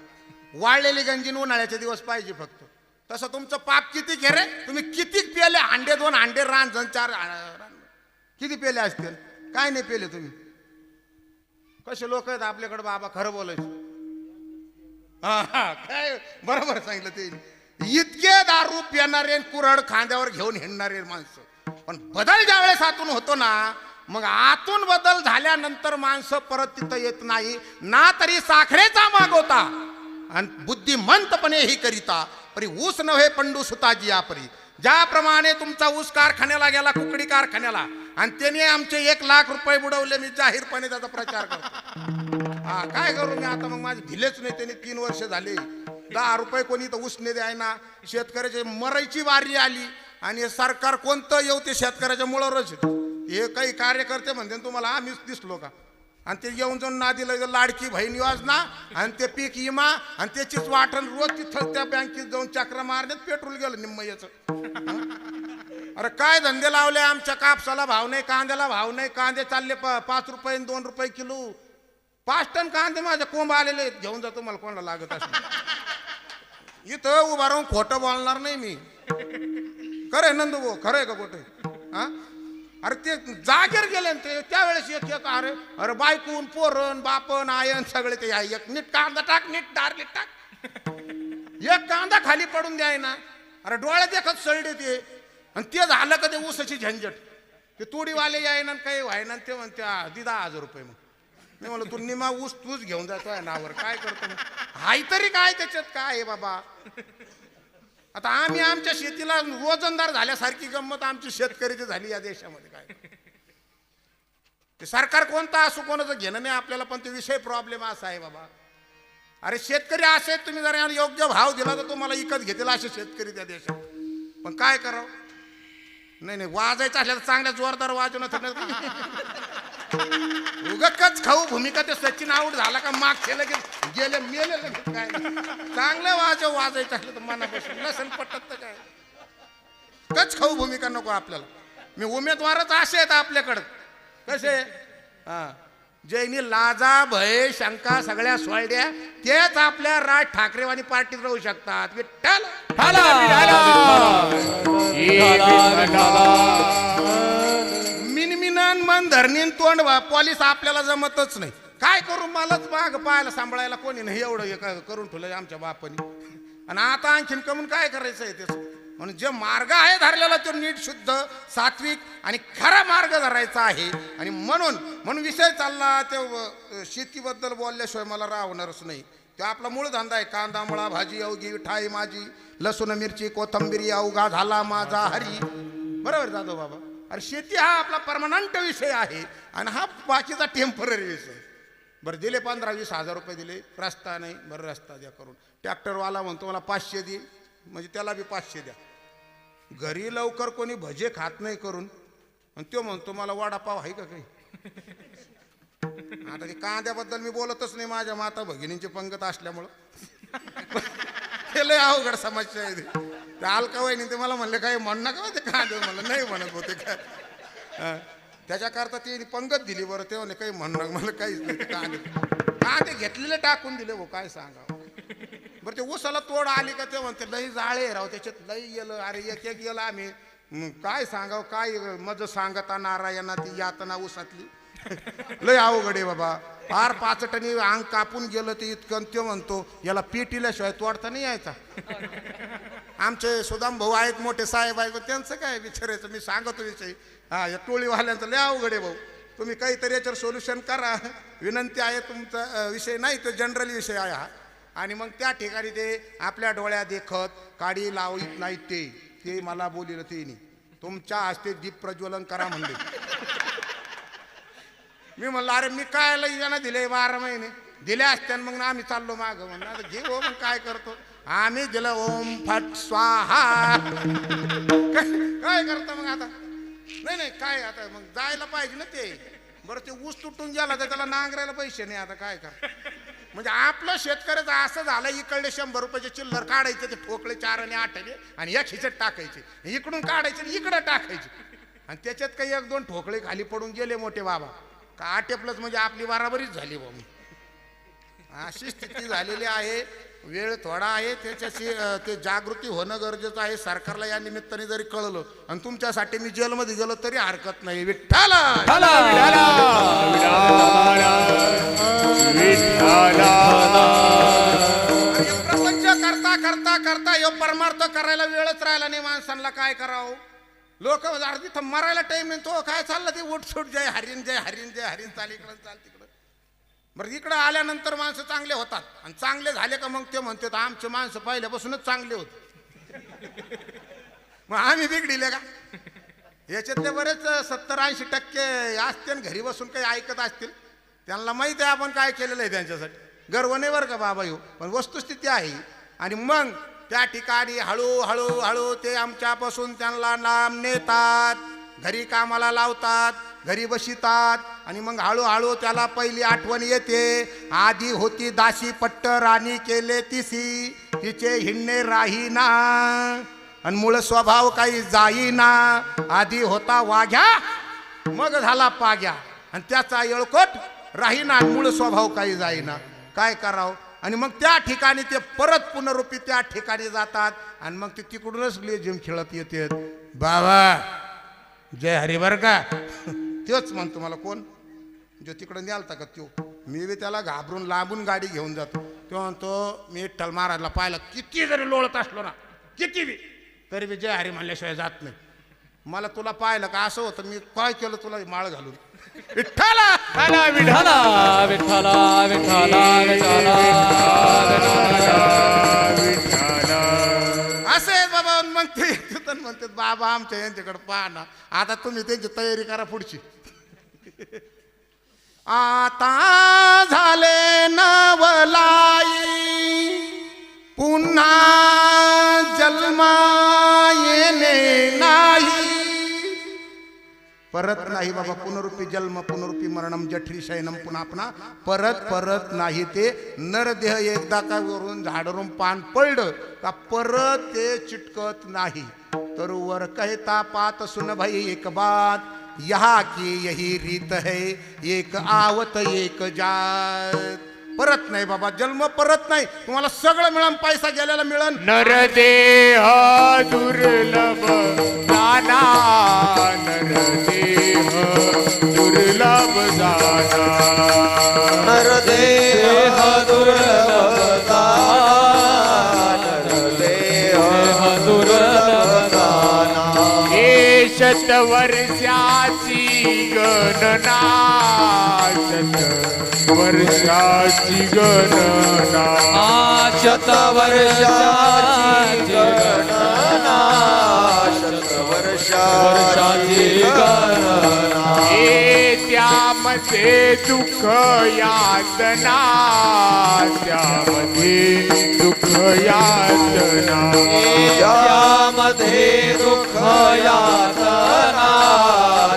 Speaker 2: वाळलेली गंजीन उन्हाळ्याचे दिवस पाहिजे फक्त. तसं तुमचं पाप किती खेरे, तुम्ही किती पेले हांडे, 2 हांडे रांजण 4 किती पेले असतील? काय नाही पेले तुम्ही. कसे लोक आहेत आपल्याकडे बाबा खरं बोलायचं. हा काय बरोबर सांगितलं ते. इतके दारू पिणारे कुऱ्हाड खांद्यावर घेऊन हिंडणारे माणसं. पण बदल ज्या वेळेस आतून होतो ना, मग आतून बदल झाल्यानंतर माणसं परत तिथं येत नाही ना. तरी साखरेचा मागवता आणि बुद्धिमंतपणे ही करिता परी ऊस नव्हे पंडू सुताजी यापरी. ज्याप्रमाणे तुमचा ऊस कारखान्याला गेला, कुकडी कारखान्याला, आणि त्याने आमचे 1 लाख रुपये बुडवले. मी जाहीरपणे त्याचा प्रचार करतो. हा काय करू मी आता. मग माझे दिलेच नाही त्यांनी. 3 वर्ष झाले. 10 रुपये कोणी तर उसने द्यायना. शेतकऱ्याची मरायची वारी आली आणि हे सरकार कोणतं येऊ ते शेतकऱ्याच्या मुळावरच. हे काही कार्यकर्ते म्हणते तुम्हाला आम्हीच दिसलो का? आणि ते येऊन जाऊन ना दिलं लाडकी बहीण योजना आणि ते पीक विमा आणि त्याचीच वाटण रोज तिथं त्या बँकेत जाऊन चक्र मारण्यात पेट्रोल गेलं निम्म याचं. अरे काय धंदे लावले. आमच्या कापसाला भाव नाही, कांद्याला भाव नाही. कांदे चालले 5 रुपये आणि 2 रुपये किलो. 5 टन कांदे माझ्या कोंब आलेले आहेत. घेऊन जातो मला कोणाला लागत असं. इथं उभा राहून खोटं बोलणार नाही मी. खरंय नंदू भाऊ, खरंय का खोटं? हा अरे ते जागेर गेले ना ते त्यावेळेस एक एक अरे अरे बायकून पोरण बापन आयन सगळे ते आहे. एक नीट कांदा टाक नीट डारली टाक एक कांदा खाली पडून द्याय ना. अरे डोळ्यात एकच सळडे ते आणि ते झालं का ते ऊसाची झंझट. ते तोडीवाले यायना काही व्हायना ते म्हणते दि 10,000 रुपये. मग मी म्हणलं तू निमा ऊस तूच घेऊन जातोय नावर काय करतो हाय तरी काय त्याच्यात काय आहे बाबा. आता आम्ही आमच्या शेतीला रोजंदार झाल्यासारखी गंमत आमची शेतकरीची झाली या देशामध्ये. काय ते सरकार कोणता असो कोणाचं घेणं नाही आपल्याला पण ते विषय प्रॉब्लेम असा आहे बाबा. अरे शेतकरी असे तुम्ही जर योग्य भाव दिला तर तुम्हाला विकत घेतील असे शेतकरी त्या देशात. पण काय करावं नाही नाही वाजायचं असल्या तर चांगल्या जोरदार वाजवणं उगच खाऊ भूमिका ते सचिन आऊट झाला का मागचे लगेच गेले मेले लगेच काय चांगलं वाजायचं असलं तर मनापासून नसेल पटत तर काय कच खाऊ भूमिका नको आपल्याला. मी उमेदवारच असे आहेत आपल्याकडं कसे हा जैनी लाजा भय शंका सगळ्या सोडल्या तेच आपल्या राज ठाकरेवाणी पार्टीत राहू शकतात. विठ्ठल मिनमिनन मन धरणीन तोंड पॉलिस आपल्याला जमतच नाही. काय करू मलाच माग पाहायला सांभाळायला कोणी नाही एवढं करून ठेवलंय आमच्या बापानी. आणि आता आणखीन कमून काय करायचं आहे त्याच म्हणून जे मार्ग आहे धरलेला तो नीट शुद्ध सात्विक आणि खरा मार्ग धरायचा आहे. आणि म्हणून विषय चालला ते शेतीबद्दल बोलल्याशिवाय मला राहणारच नाही. तो आपला मूळ धंदा आहे. कांदा मुळा भाजी अवघी ठाई माझी लसूण मिरची कोथंबिरी अवघा झाला माझा हरी. बरोबर जाधव बाबा. अरे शेती हा आपला परमनंट विषय आहे आणि हा बाकीचा टेम्पररी विषय. बरं दिले 15-20 हजार रुपये दिले रस्ता नाही. बरं रस्ता द्या करून. ट्रॅक्टरवाला म्हणतो मला 500 दे म्हणजे त्याला बी 500 द्या. घरी लवकर कोणी भजे खात नाही करून आणि तो म्हणतो मला वडापाव आहे का काही. आता ते कांद्याबद्दल मी बोलतच नाही माझ्या माता भगिनींची पंगत असल्यामुळं ते लय अवघड समस्या आहे. ते अलकावाईनी ते मला म्हणले काही म्हण नका ते कांदे म्हणलं नाही म्हणत होते काय त्याच्याकरता ते पंगत दिली. बरं ते म्हणे काही म्हणणं मला काहीच नाही. कांदे घेतलेले टाकून दिले भाऊ काय सांगा. बरं ते ऊसाला तोड आली का ते म्हणते लई जाळे राव त्याच्यात लई गेलं. अरे एक एक गेलं आम्ही काय सांगाव काय मज सांगता नारायणा ती यातना ऊसातली लय अवघड आहे बाबा. फार 5 टनी अंग कापून गेलं ते इतकं. ते म्हणतो याला पिटील्याशिवाय तोडता नाही यायचा. आमचे सुदाम भाऊ आहेत मोठे साहेब आहेत त्यांचं काय विचारायचं मी सांगतो विषय. हा या टोळीवाल्यांचं लय अवघड आहे भाऊ. तुम्ही काहीतरी याच्यावर सोल्युशन करा विनंती आहे. तुमचा विषय नाही तो जनरल विषय आहे हा. आणि मग त्या ठिकाणी ते आपल्या डोळ्या देखत काडी लावित नाहीत ते मला बोलिलं ते नाही. तुमच्या हस्ते दीप प्रज्वलन करा म्हणले. मी म्हणलं अरे मी काय यांना दिले 12 महिने दिले असत्या मग आम्ही चाललो माग म्हणलं आता घे हो. मग काय करतो आम्ही दिलं ओम फट स्वाहा काय करतो मग आता नाही काय आता मग जायला पाहिजे ना ते. बरं ते ऊस तुटून गेला तर त्याला नांगरायला पैसे नाही. आता काय कर म्हणजे आपलं शेतकऱ्याचं असं झालं इकडले 100 रुपयाचे चिल्लर काढायचे ते ठोकळे 4 आणि 8 आणि या खिचत टाकायचे इकडून काढायचे इकडं टाकायचे आणि त्याच्यात काही 1-2 ठोकळे खाली पडून गेले मोठे बाबा का 8 प्लस म्हणजे आपली बराबरीच झाली बाबा. अशी स्थिती झालेली आहे. वेळ थोडा आहे त्याच्याशी ते जागृती होणं गरजेचं आहे. सरकारला या निमित्ताने जरी कळलं आणि तुमच्यासाठी मी जेलमध्ये गेलो तरी हरकत नाही. विठ्ठल प्रपंच करता करता करता हे परमार्थ करायला वेळच राहिला नाही माणसांना. काय करावं लोक तिथं मरायला टाइम नाही. तो काय चाललं ते उठसूट जय हरीन जय हरीन जय हरीन चाल इकडं चाल तिकडं. बरं इकडं आल्यानंतर माणसं चांगले होतात आणि चांगले झाले का मग ते म्हणतात आमचे माणसं पहिल्यापासूनच चांगले होते मग आम्ही बिघडिले का. याच्यातले बरेच 70-80% असतील घरी बसून काही ऐकत असतील. त्यांना माहिती आहे आपण काय केलेलं आहे त्यांच्यासाठी. गर्व नाही बरं का बाबा येऊ पण वस्तुस्थिती आहे. आणि मग त्या ठिकाणी हळूहळू ते आमच्यापासून त्यांना लांब नेतात घरी कामाला लावतात घरी बशितात आणि मग हळूहळू त्याला पहिली आठवण येते. आधी होती दासी पट्ट राणी केले तिसी तिचे हिंडणे राहीना आणि मूळ स्वभाव काही जाईना. आधी होता वाघ्या मग झाला पाग्या आणि त्याचा येळकोट राहीना मूळ स्वभाव काही जाईना. काय करावं. आणि मग त्या ठिकाणी ते परत पुनरुपी त्या ठिकाणी जातात आणि मग ते तिकडूनच लेझिम खेळत येते. बाबा जय हरी बर का तोच म्हणतो मला कोण जो तिकडे न्यालता का त्यो मी बी त्याला घाबरून लांबून गाडी घेऊन जातो तो म्हणतो मी विठ्ठल महाराजला पाहिलं किती जरी लोळत असलो ना किती बी तरी बी जय हरी म्हणल्याशिवाय जात नाही मला तुला पाहिलं का असं होतं मी काय केलं तुला माळ घालून विठ्ठला
Speaker 4: विठ्ठला विठ्ठला विठ्ठला
Speaker 2: असे बाबा म्हणते म्हणते बाबा आमच्या यांच्याकडे पहा ना आता तुम्ही त्यांची तयारी करा पुढची आता झाले नवलाई पुन्हा जन्मा येणे नाही परत नाही बाबा पुनरुपी जन्म पुनरुपी मरणम जठरी शयनम पुन्हा पुन्हा परत परत नाही ते नरदेह एकदा का वरून झाडवरून पान पडलं का परत ते चिटकत नाही तर वर कहता पात सुन भाई एक बात यहाँ की यही रीत है एक आवत एक जात परत नाही बाबा जन्म परत नाही तुम्हाला सगळं मिळून पैसा गेलेला मिळन
Speaker 3: नरदेह दुर्लभ जाना नरदेह दुर्लभ जाना
Speaker 4: नरदेह दुर्लभ
Speaker 3: शतवर्षाची गणना शतवर्षाची गणना
Speaker 4: शतवर्षाची गणना शतवर्षाची गणना
Speaker 3: त्यामध्ये दुःख यातना त्यामध्ये दुःख यातना
Speaker 4: त्यामध्ये दुःख यातना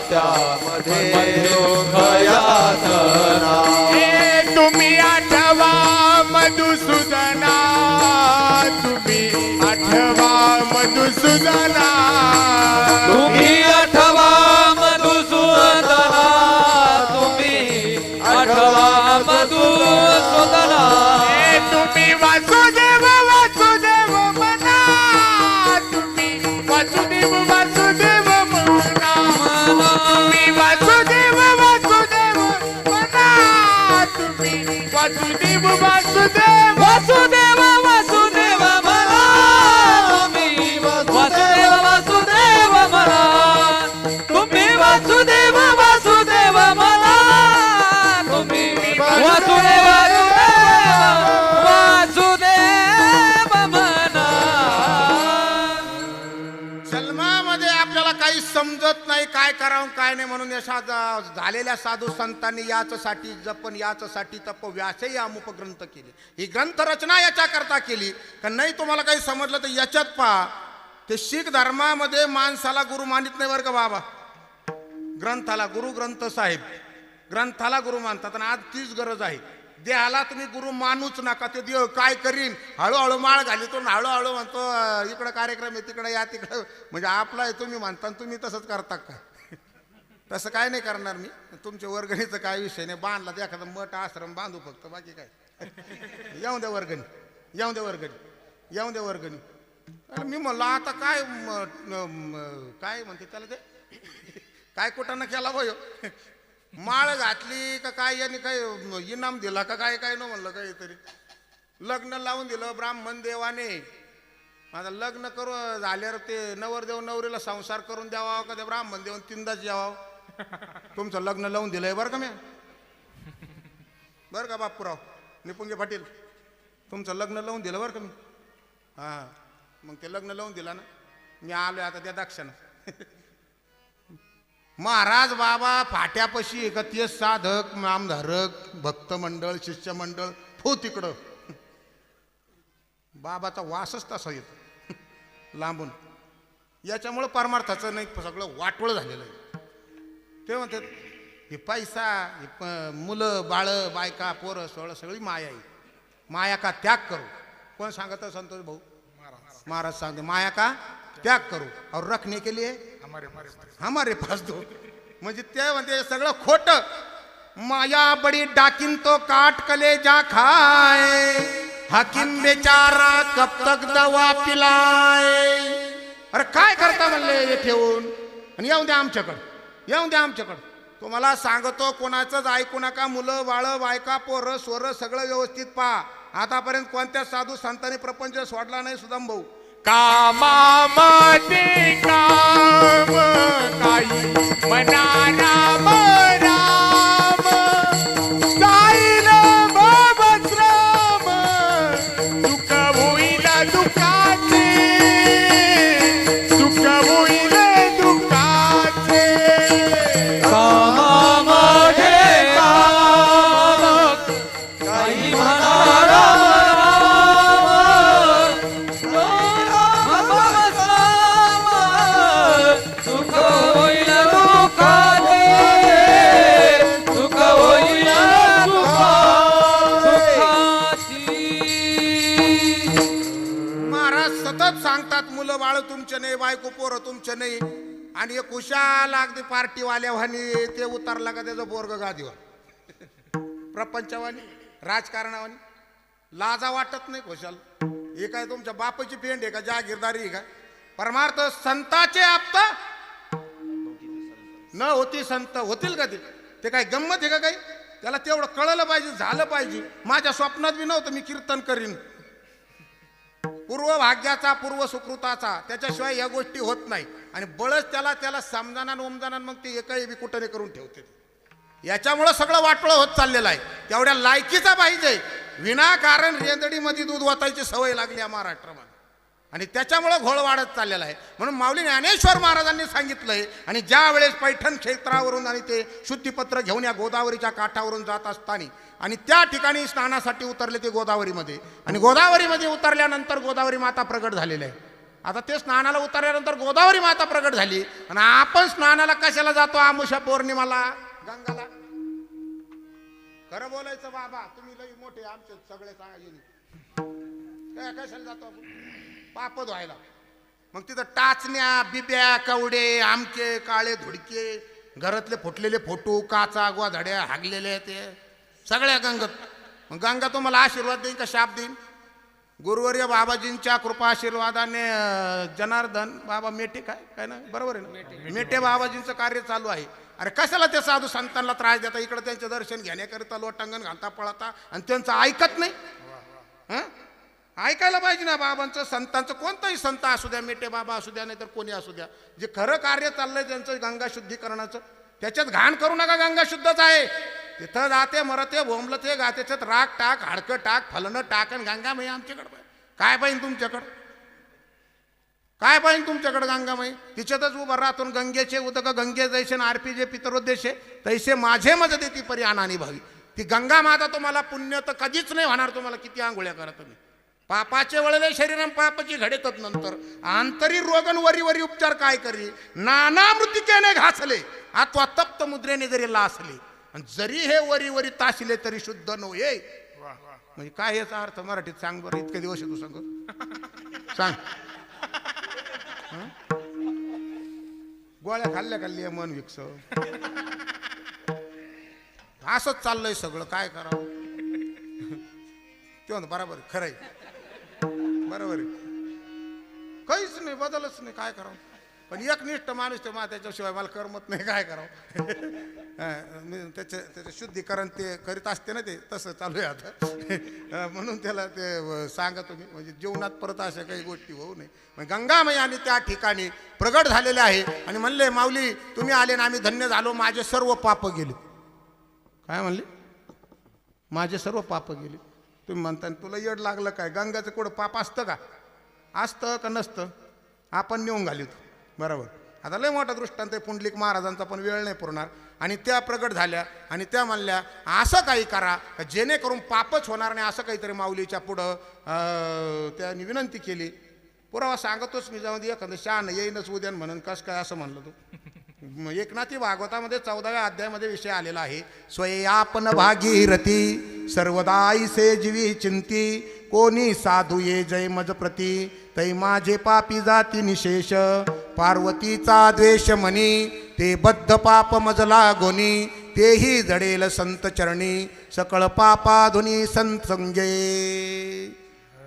Speaker 4: त्यामध्ये दुःख यातना
Speaker 3: तुम्ही आठवा मधुसूदना तुम्ही आठवा मधुसूदना
Speaker 4: तुम्ही आठवा मधुसूदना तुम्ही आठवा मधुसूदना
Speaker 3: तुम्ही वासुदेव वासुदेव म्हणा तुम्ही वासुदेव वासुदेव म्हणा तुम्ही वासुदेव वासुदेव म्हणा तुम्ही वासुदेव वासुदेव
Speaker 4: वासुदेव वासुदेव म्हणा तुम्ही वासुदेव वासुदेव म्हणा तुम्ही वासुदेव वासुदेव म्हणा तुम्ही वासुदेव वासुदेव म्हणा
Speaker 2: जन्मामध्ये आपल्याला काही समजत नाही काय करावं काय नाही म्हणून या झालेल्या साधू संतांनी याचसाठी जपन याचसाठी तप व्यासही अमुपग्रंथ केले ही ग्रंथ रचना याच्या करता केली का नाही तुम्हाला काही समजलं तर याच्यात पहा ते शीख धर्मामध्ये माणसाला गुरु मानित नाही बरं का बाबा ग्रंथाला गुरु ग्रंथ साहेब ग्रंथाला गुरु मानतात आणि आज तीच गरज आहे देहाला तुम्ही गुरु मानूच नका ते देव काय करीन हळूहळू माळ घालितो हळूहळू म्हणतो इकडं कार्यक्रम आहे तिकडे या तिकडं म्हणजे आपला आहे तुम्ही म्हणता तुम्ही तसंच करता का तसं काय नाही करणार मी तुमच्या वर्गणीचं काय विषय नाही बांधला तर एखादा मठ आश्रम बांधू फक्त बाकी काय येऊन द्या वर्गणी येऊन द्या वर्गणी येऊन द्या वर्गणी मी म्हणलं आता काय काय म्हणते त्याला ते काय कुठं केला भाऊ माळ घातली का काय यांनी काय इनाम दिला का काय काय न म्हणलं काहीतरी लग्न लावून दिलं ब्राह्मण देवाने माझं लग्न करू झाल्यावर ते नवरदेव नवरीला संसार करून द्यावा का ते ब्राह्मण देऊन तीनदाच यावं तुमचं लग्न लावून दिलंय बरं का मी बरं का बापूराव निपुंगे पाटील तुमचं लग्न लावून दिलं बरं का मी हां मग ते लग्न लावून दिला ना मी आलोय आता त्या दक्षानं महाराज बाबा फाट्यापाशी एकतीय साधक नामधारक भक्त मंडळ शिष्यमंडळ फो तिकडं बाबाचा वासच तसा येतो लांबून याच्यामुळं परमार्थाचं नाही सगळं वाटवळ झालेलं आहे ते म्हणतात हे पैसा हे मुलं बाळं बायका पोरं सोळं सगळी माया आहे माया का त्याग करू कोण सांगत संतोष भाऊ महाराज सांगते माया का त्याग करू और रखने के लिए हमारे पास दो म्हणजे ते म्हणते सगळं खोट माया बडी डाकिन तो काट कले जा खाए हकीम बेचारा कब तक दवा पिलाए अरे काय करता म्हणले हे ठेवून आणि येऊन द्या आमच्याकडं तुम्हाला सांगतो, कोणाचंच ऐकू नका. मुलं बाळं बायका पोरं सोरं सगळं व्यवस्थित पहा. आतापर्यंत कोणत्या साधू संतांनी प्रपंच सोडला नाही सुदाम भाऊ.
Speaker 3: कामामध्ये काम काही मना राम राम जाईल बाबा श्राम सुख होईल दुःखाचे सुख होईल दुःखाचे
Speaker 4: कामामध्ये काम काही म्हणा राम सुख होईल दुःखाचे सुख होईल
Speaker 2: महाराज सतत सांगतात, मुलं बाळ तुमचे नाही, बायको पोरं तुमचे नाही. आणि एक खुशाल अगदी पार्टीवाल्यावानी ते उतरला का त्याचं पोरग गादीवर. प्रपंचवानी राजकारणावानी लाजा वाटत नाही खुशाल. हे काय तुमच्या बापाची पेंड आहे का, जागीरदारी आहे का? परमार्थ संताचे आप्ता न होती संत होतील का ते काय गंमत आहे का काही? त्याला तेवढं कळलं पाहिजे, झालं पाहिजे. माझ्या स्वप्नात बी नव्हतं मी कीर्तन करीन. पूर्व भाग्याचा पूर्व सुकृताचा त्याच्याशिवाय या गोष्टी होत नाही. आणि बळच त्याला समजाना ओमजाना मग ते एकही बी कुठं करून ठेवते. याच्यामुळं सगळं वाटोळं होत चाललेलं आहे. तेवढ्या लायकीचा पाहिजे. विनाकारण रेंदडीमध्ये दूध वाचायची सवय लागली या महाराष्ट्रामध्ये आणि त्याच्यामुळं घोळ वाढत चाललेला आहे. म्हणून माऊली ज्ञानेश्वर महाराजांनी सांगितलंय. आणि ज्या वेळेस पैठण क्षेत्रावरून आणि ते शुद्धीपत्र घेऊन या गोदावरीच्या काठावरून जात असताना आणि त्या ठिकाणी स्नानासाठी उतरले ते गोदावरीमध्ये. आणि गोदावरीमध्ये उतरल्यानंतर गोदावरी माता प्रगट झालेली आहे. आता ते स्नानाला उतरल्यानंतर गोदावरी माता प्रगट झाली आणि आपण स्नानाला कशाला जातो आमुषा पौर्णिमाला गंगाला? खरं बोलायचं बाबा, तुम्ही लई मोठे आमचे सगळे काय कशाला जातो आपण? पाप धुवायला. मग तिथं टाचण्या बिब्या कवडे आमके काळे धुडके घरातले फुटलेले फोटो काचा गोधड्या हागलेले ते सगळ्या गंगत. मग गंगा तुम्हाला आशीर्वाद देईन का शाप देईन? गुरुवर्य बाबाजींच्या कृपा आशीर्वादाने जनार्दन बाबा मेटे काय ना बरोबर आहे ना, मेटे बाबाजींचं कार्य चालू आहे. अरे कशाला ते साधू संतांना त्रास देता? इकडे त्यांचं दर्शन घेण्याकरिता लोटांगण घालता पळता आणि त्यांचं ऐकत नाही. ऐकायला पाहिजे ना बाबांचं, संतांचं. कोणताही संत असू द्या, मेटे बाबा असू द्या, नाही तर कोणी असू द्या, जे खरं कार्य चाललंय त्यांचं गंगा शुद्धीकरणाचं त्याच्यात घाण करू नका. गंगा शुद्धच आहे. तिथं जाते मरते भोंबलते गा त्याच्यात राग टाक हाडकं टाक फलनं टाक आणि गंगामाई आमच्याकडं काय पाहिजे तुमच्याकडं? काय पाहिजे तुमच्याकडं गंगामाई? तिच्यातच उभं राहतो. गंगेचे उदक गंगे जैसे आरपी जे पितरोद्देशे तैसे माझे मज देती परी अनानी भावी. ती गंगा माता तुम्हाला पुण्य तर कधीच नाही होणार. तुम्हाला किती आंघोळ्या करा तुम्ही. पापाचे वळले शरीरम पापाची घडेतात नंतर आंतरी रोगन वरी वरी उपचार काय करी नाना मृतिकेने घासले अथवा तप्त मुद्रेने जरी लासले आणि जरी हे वरी वरी तासिले तरी शुद्ध नव्हे. म्हणजे काय याचा अर्थ मराठीत सांग बरं. इतके दिवस तू सांग सांग. गोळ्या खाल्ल्या मन विकस असंच चाललंय सगळं. काय करावं ते बरोबर खरंय बरोबर आहे. काहीच नाही बदलच नाही. काय करावं? पण एक निष्ठ माणूस ते त्याच्याशिवाय मला करमत नाही. काय करावं? त्याचं शुद्धीकरण ते करीत असते ना, ते तसं चालू आहे आता. म्हणून त्याला ते सांगा तुम्ही म्हणजे जीवनात परत अशा काही गोष्टी होऊ नये. गंगामाई आणि त्या ठिकाणी प्रगट झालेले आहे आणि म्हणले माऊली तुम्ही आले ना आम्ही धन्य झालो. माझे सर्व पाप गेले. काय म्हणले? माझे सर्व पाप गेले. तुम्ही म्हणता तुला येड लागलं काय? गंगाचं कुठं पाप असतं का? असतं का नसतं? आपण नेऊन घालितो बरोबर. आता लय मोठा दृष्टांत आहे पुंडलिक महाराजांचा पण वेळ नाही पुरणार. आणि त्या प्रगट झाल्या आणि त्या म्हणल्या असं काही करा जेणेकरून पापच होणार नाही. असं काहीतरी माऊलीच्या पुढं त्यांनी विनंती केली. पुरावा सांगतोच मी जाऊन एखादं शान येईनच उद्यान म्हणून कसं काय असं म्हणलं तू. एकनाथी भागवतामध्ये 14व्या अध्यायामध्ये विषय आलेला आहे. स्वयं भागीरथी सर्वदाई से जीवी चिंती कोणी साधू ये जय मज प्रती तै माझे पापी जाती निशेष पार्वतीचा द्वेष मनी ते बद्ध पाप मजला गोनी तेही जडेल संत चरणी सकळ पापाधुनी संत संगे.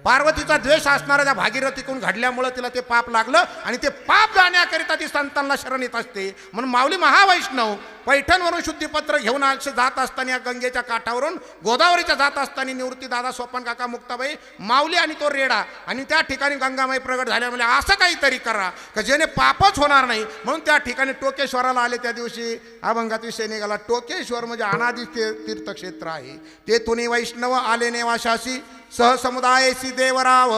Speaker 2: पार्वतीचा द्वेष असणाऱ्या त्या भागीरथीकडून घडल्यामुळे तिला ते पाप लागलं आणि ते पाप जाण्याकरिता ती संतांना शरण येत असते. म्हणून माऊली महावैष्णव पैठणवरून शुद्धीपत्र घेऊन असे जात असताना गंगेच्या काठावरून गोदावरीच्या जात असताना निवृत्ती दादा सोपान काका मुक्ताबाई माऊली आणि तो रेडा आणि त्या ठिकाणी गंगामाई प्रगट झाल्यामुळे असं काहीतरी करा का जेणे पापच होणार नाही. म्हणून त्या ठिकाणी टोकेश्वराला आले. त्या दिवशी अभंगात विषय निघाला. टोकेश्वर म्हणजे अनादि तीर्थक्षेत्र आहे. तेथून वैष्णव आले नेवाशासी सहसमुदायसी देवराव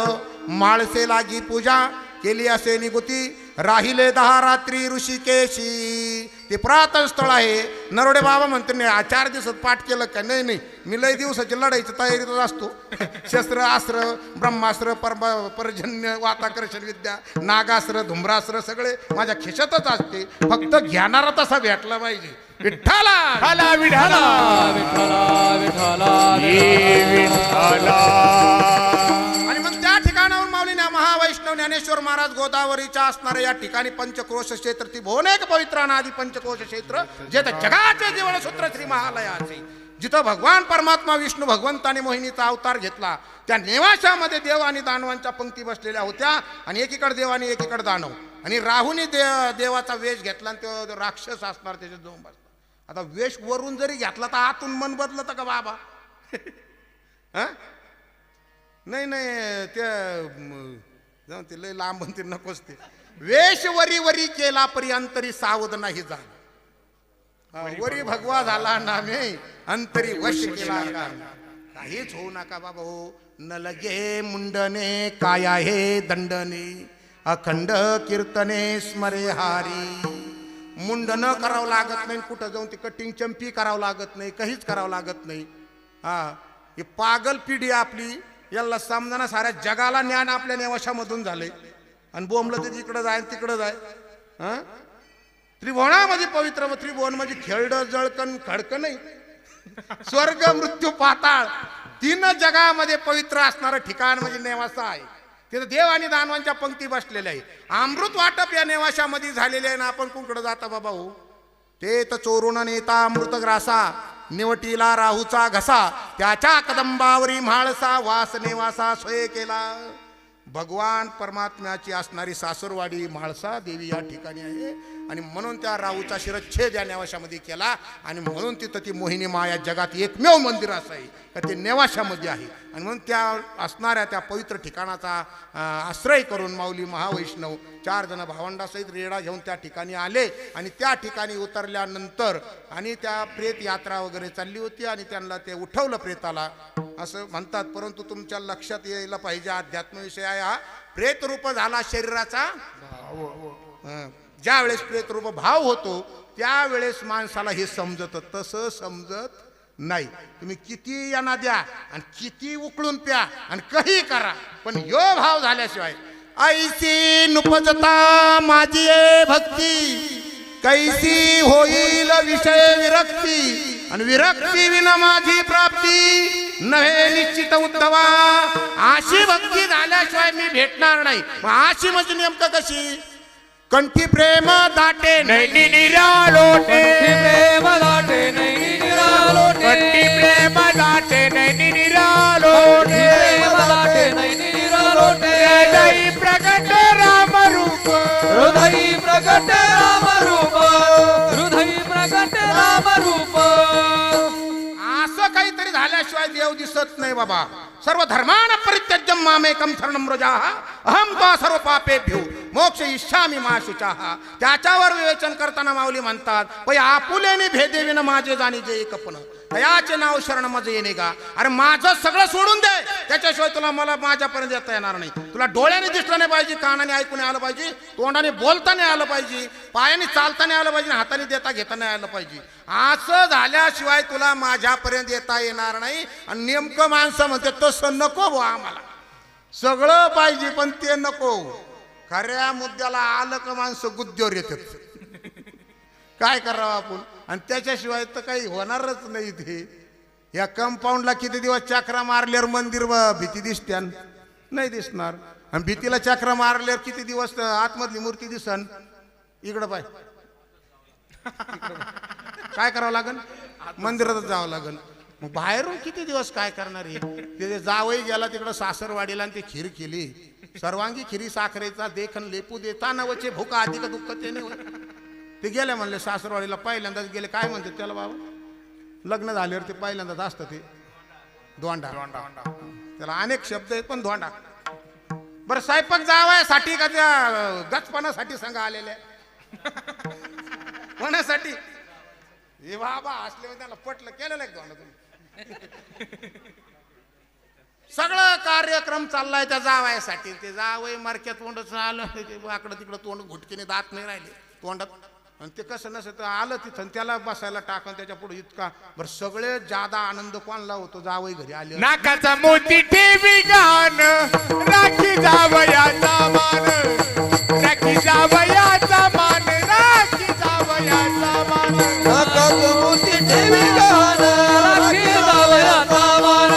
Speaker 2: माळसे लागी पूजा केली असे निगुती राहिले 10 रात्री ऋषिकेशी. ते पुरातन स्थळ आहे. नरोडे बाबा म्हणते नाही 4 दिवसात पाठ केलं का? नाही नाही, मी लय दिवसाची लढाईची तयारीतच असतो. शस्त्र अस्त्र ब्रह्मास्त्र परजन्य वाताकर्षण विद्या नागास्त्र धुम्रास्त्र सगळे माझ्या खिशातच असते. फक्त घेणारा तसा भेटला पाहिजे. विठ्ठला
Speaker 3: विठ्ठला विठ्ठला
Speaker 4: विठ्ठला
Speaker 3: विठ्ठला.
Speaker 2: आणि मग त्या ठिकाणावर माऊलीने महावैष्णव ज्ञानेश्वर महाराज गोदावरीच्या असणाऱ्या या ठिकाणी पंचक्रोश क्षेत्र ती भुवनेक पवित्र अनादि पंचक्रोश क्षेत्र जे जगाचे जीवनसूत्र श्री महालयाचे जिथं भगवान परमात्मा विष्णू भगवंताने मोहिनीचा अवतार घेतला. त्या नेवाशामध्ये देव आणि दानवांच्या पंक्ती बसलेल्या होत्या आणि एकीकडे देव आणि एकीकडे दानव आणि राहुनी देवाचा वेश घेतला आणि तो राक्षस असणार त्याच्यात जाऊन बसला. आता वेश वरून जरी घेतला तर आतून मन बदलतं का बाबा? नाही नाही, ते ते लय लांब ते नकोच. ते वेश वरी वरी केला परी अंतरी सावध नाही झाला. वरी भगवा झाला नामे अंतरी वश केला. काहीच होऊ नका बाबा हो. न लगे मुंडने काय आहे दंडने अखंड कीर्तने स्मरे हारी. मुंडन करावं लागत नाही. कुठं जाऊन ती कटिंग चंपी करावं लागत नाही. काहीच करावं लागत नाही. हा, ही पागल पिढी आपली याला समजाना साऱ्या जगाला ज्ञान आपल्या नेवाशामधून झालंय आणि बोंबलं ते तिकडं जाय तिकडं जाय. हा, त्रिभुवनामध्ये पवित्र त्रिभुवन म्हणजे खेळड जळकन खडकं नाही. स्वर्ग मृत्यू पाताळ 3 जगामध्ये पवित्र असणारं ठिकाण म्हणजे नेवासा आहे. तिथं देव आणि दानवांच्या पंक्ती बसलेल्या आहे. अमृत वाटप या नेवाशामध्ये झालेले आहे ना. आपण कुणकडे जाता बाबा हो? ते तर चोरून नेता अमृत ग्रासा निवटीला राहूचा घसा त्याच्या कदंबावरी म्हाळसा वास नेवासा सोय केला. भगवान परमात्म्याची असणारी सासरवाडी म्हाळसा देवी या ठिकाणी आहे आणि म्हणून त्या राहूचा शिरच्छेद या नेवाशामध्ये केला आणि म्हणून तिथं ती मोहिनी माया जगात एकमेव मंदिर असं आहे का ते नेवाशामध्ये आहे. आणि म्हणून त्या असणाऱ्या त्या पवित्र ठिकाणाचा आश्रय करून माऊली महावैष्णव 4 जण भावंडासहित रेडा घेऊन त्या ठिकाणी आले आणि त्या ठिकाणी उतरल्यानंतर आणि त्या प्रेत यात्रा वगैरे चालली होती आणि त्यांना ते उठवलं प्रेताला असं म्हणतात. परंतु तुमच्या लक्षात यायला पाहिजे अध्यात्म विषय आहे हा. प्रेत रूप झाला शरीराचा. ज्या वेळेस प्रेत रूप भाव होतो त्यावेळेस माणसाला हे समजत. तसं समजत नाही. तुम्ही किती यांना द्या आणि किती उकळून प्या आणि काही करा पण यो भाव झाल्याशिवाय ऐसी नुपजता माझी भक्ती कैसी होईल विषय विरक्ती आणि विरक्ती विना माझी प्राप्ती नव्हे निश्चित उद्धवा. अशी भक्ती झाल्याशिवाय मी भेटणार नाही. अशी म्हणजे नेमकं कशी? कंठी प्रेम दाटे
Speaker 3: नैनी निरालोटे
Speaker 4: प्रेम दाटे नैनी निरालोटे
Speaker 3: कंठी प्रेम दाटे नैनी निरालोटे
Speaker 4: प्रेम दाटे नैनी निरालोटे
Speaker 3: हृदयी प्रगट राम रूप
Speaker 4: हृदयी प्रगट राम रूप हृदयी प्रगट राम रूप.
Speaker 2: असं काहीतरी झाल्याशिवाय देव दिसत नाही बाबा. सर्व धर्मान परित्यज्य मामेकम शरणं व्रजाः अहं त्वा सर्व पापेभ्यो मोक्ष इच्छामि मा शुचाः. त्याच्यावर विवेचन करताना माऊली म्हणतात पै आपुलेने भेदेविन माझे जाणी जे एकपण तयाचे नाव शरण मज येणे का. अरे माझं सगळं सोडून दे त्याच्याशिवाय तुला मला माझ्यापर्यंत येता येणार नाही. तुला डोळ्याने दिसलं नाही पाहिजे, कानाने ऐकून आलं पाहिजे, तोंडाने बोलता नाही आलं पाहिजे, पायाने चालता नाही आलं पाहिजे, हाताने देता घेता नाही आलं पाहिजे. असं झाल्याशिवाय तुला माझ्यापर्यंत येता येणार नाही. आणि नेमकं माणसं म्हणते तसं नको बुवा आम्हाला. सगळं पाहिजे पण ते नको. खऱ्या मुद्द्याला आलं का माणसं गुद्द्यावर येतात. काय करावं आपण? आणि त्याच्याशिवाय तर काही होणारच नाही. ते या कंपाऊंडला किती दिवस चक्रा मारल्यावर मंदिर भीती दिसते? नाही दिसणार. आणि भीतीला चक्रा मारल्यावर किती दिवस आतमधली मूर्ती दिसन? इकडं पाय काय करावं लागेल? मंदिरातच जावं लागेल. मग बाहेरून किती दिवस काय करणार आहे ते जावई गेला तिकडं सासरवाडीला आणि ती खीर केली सर्वांगी खिरी साखरेचा देखन लेपू देता नवचे भूका अधिक दुःख ते नाही ते गेले म्हणले सासरवाडीला पहिल्यांदाच गेले काय म्हणते त्याला बाबा लग्न झाल्यावर ते पहिल्यांदाच असतं ते धोंडा त्याला अनेक शब्द आहेत पण धोंडा बरं स्वयंपाक जावायसाठी का त्या गचपणासाठी संघ आलेल्या कोणासाठी हे बाबा असले त्याला पटलं केलेलं आहे धोंडा तुम्ही सगळं कार्यक्रम चाललाय त्या जावायसाठी ते जावय मरक्यात तोंड आलं ते आकडं तिकडं तोंड घुटकीने दात नाही राहिले तोंडात आणि ते कसं नसं तर आलं तिथं त्याला बसायला टाकून त्याच्या पुढे इतका बरं सगळे जादा आनंद कोणला होतो जावई घरी आले
Speaker 3: नाकाचा मोती ठेवी गान राखी जावयाचा मान राखी जावयाचा मान राखी जावयाचा मान
Speaker 4: नाकात मोती ठेवी गान राखी जावयाचा मान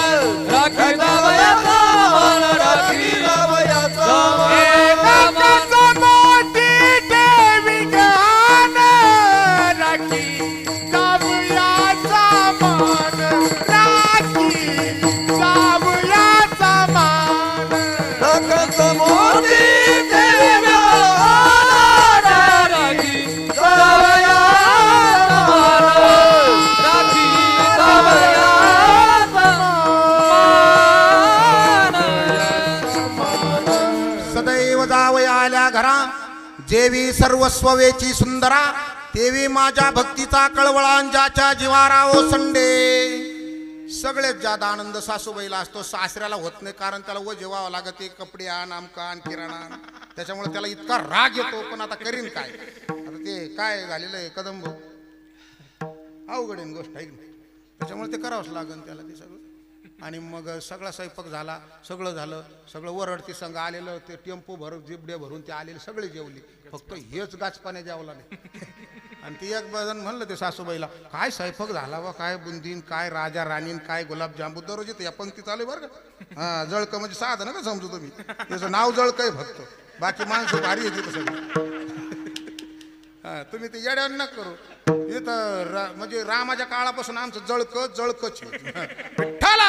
Speaker 4: राखी जावयाचा मान राखी जावयाचा मान
Speaker 3: नाकाचा मोती ठेवी गान राखी जावयाचा मान राखी जावयाचा मान
Speaker 4: नाकात मोती ठेवी गान राखी जावयाचा मान राखी जावयाचा मान
Speaker 2: सदैव जावई आल्या घरा जेवी सर्वस्व वेची सुंदरा तेवी माझ्या भक्तीचा कळवळांजाच्या जीवारा ओसंडे सगळ्यात जादा आनंद सासूबाईला असतो सासऱ्याला होत नाही कारण त्याला व जेवावं लागत ते कपडे आण आमका आण किराणा आण त्याच्यामुळे त्याला इतका राग येतो पण आता करीन काय आता ते काय झालेलं आहे कदंब अवघडीन गोष्ट आहे की नाही त्याच्यामुळे ते करावंच लागेल त्याला ते सगळं आणि मग सगळा स्वयंपाक झाला सगळं झालं सगळं वरडती संघ आलेलं ते टेम्पो भरून जिबडे भरून ते आलेले सगळे जेवली फक्त हेच गाचपाने जेवला नाही आणि ती एक जण म्हणलं ते सासूबाईला काय स्वयंपाक झाला वा काय बुंदीन काय राजा राणीन काय गुलाबजांबू दररोज येते या पंक्ती चालू आहे बरं का हां जळकं म्हणजे साधं नका समजू तुम्ही त्याचं नाव जळकं आहे फक्त बाकी माणसं भारी येते सगळं हां तुम्ही ते येड्या न करू इथं म्हणजे रामाच्या काळापासून आमचं जळकच ठाला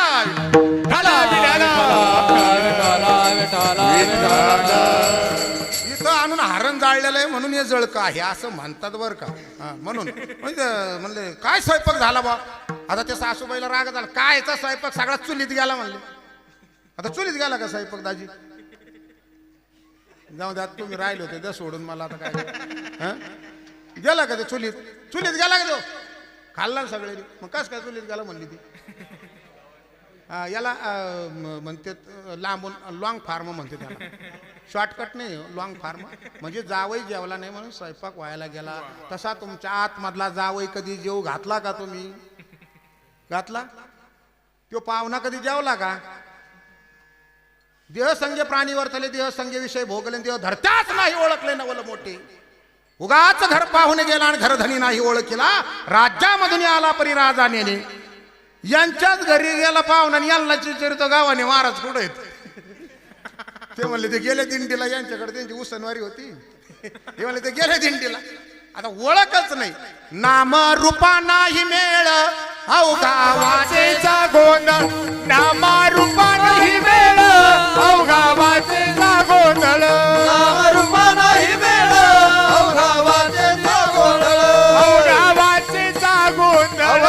Speaker 2: इथं आणून हरण जाळलेलं आहे म्हणून हे जळकं आहे असं म्हणतात बरं का हा म्हणून म्हणले काय स्वयंपाक झाला बा आता त्या सासूबाईला राग झाला काय याचा स्वयंपाक सगळा चुलीत गेला म्हणले आता चुलीत गेला का स्वयंपाक दाजी जाऊ द्या तुम्ही राहिले होते त्या सोडून मला आता काय गेला का ते चुलीत गेला का तो खाल्ला सगळे मग कस काय चुलीत गेला म्हणली ती याला म्हणते लांबून लॉंग फार्म म्हणते त्याला शॉर्टकट नाही लॉंग फार्म म्हणजे जावई जेवला नाही म्हणून स्वयंपाक व्हायला गेला तसा तुमच्या आतमधला जावई कधी जेव घातला का तुम्ही घातला तो पाहुणा कधी जेवला का देहसंगे प्राणी वर्तले देहसंगे विषय भोगले देह धरत्याच नाही ओळखले नवल मोठे उगाच घर पाहुणे गेला आणि घरधनी नाही ओळखीला राज्यामधून आला परी राजा नेने यांच्याच घरी गेला पाहुणा यांना चिरतो गावाने महाराज कुठे ते म्हणले ते गेले दिंडीला यांच्याकडे त्यांची उसनवारी होती हे म्हणले ते गेले दिंडीला आता ओळखच नाही नाम रूपा नाही मेळ अवघा वाचेचा गोंधळ
Speaker 3: नाम रूपा नाही मेळ अवघा वाचेचा गोंधळ
Speaker 4: नाम रूपा नाही मेळ अवघा वाचेचा गोंधळ
Speaker 3: अवघा वाचेचा गोंधळ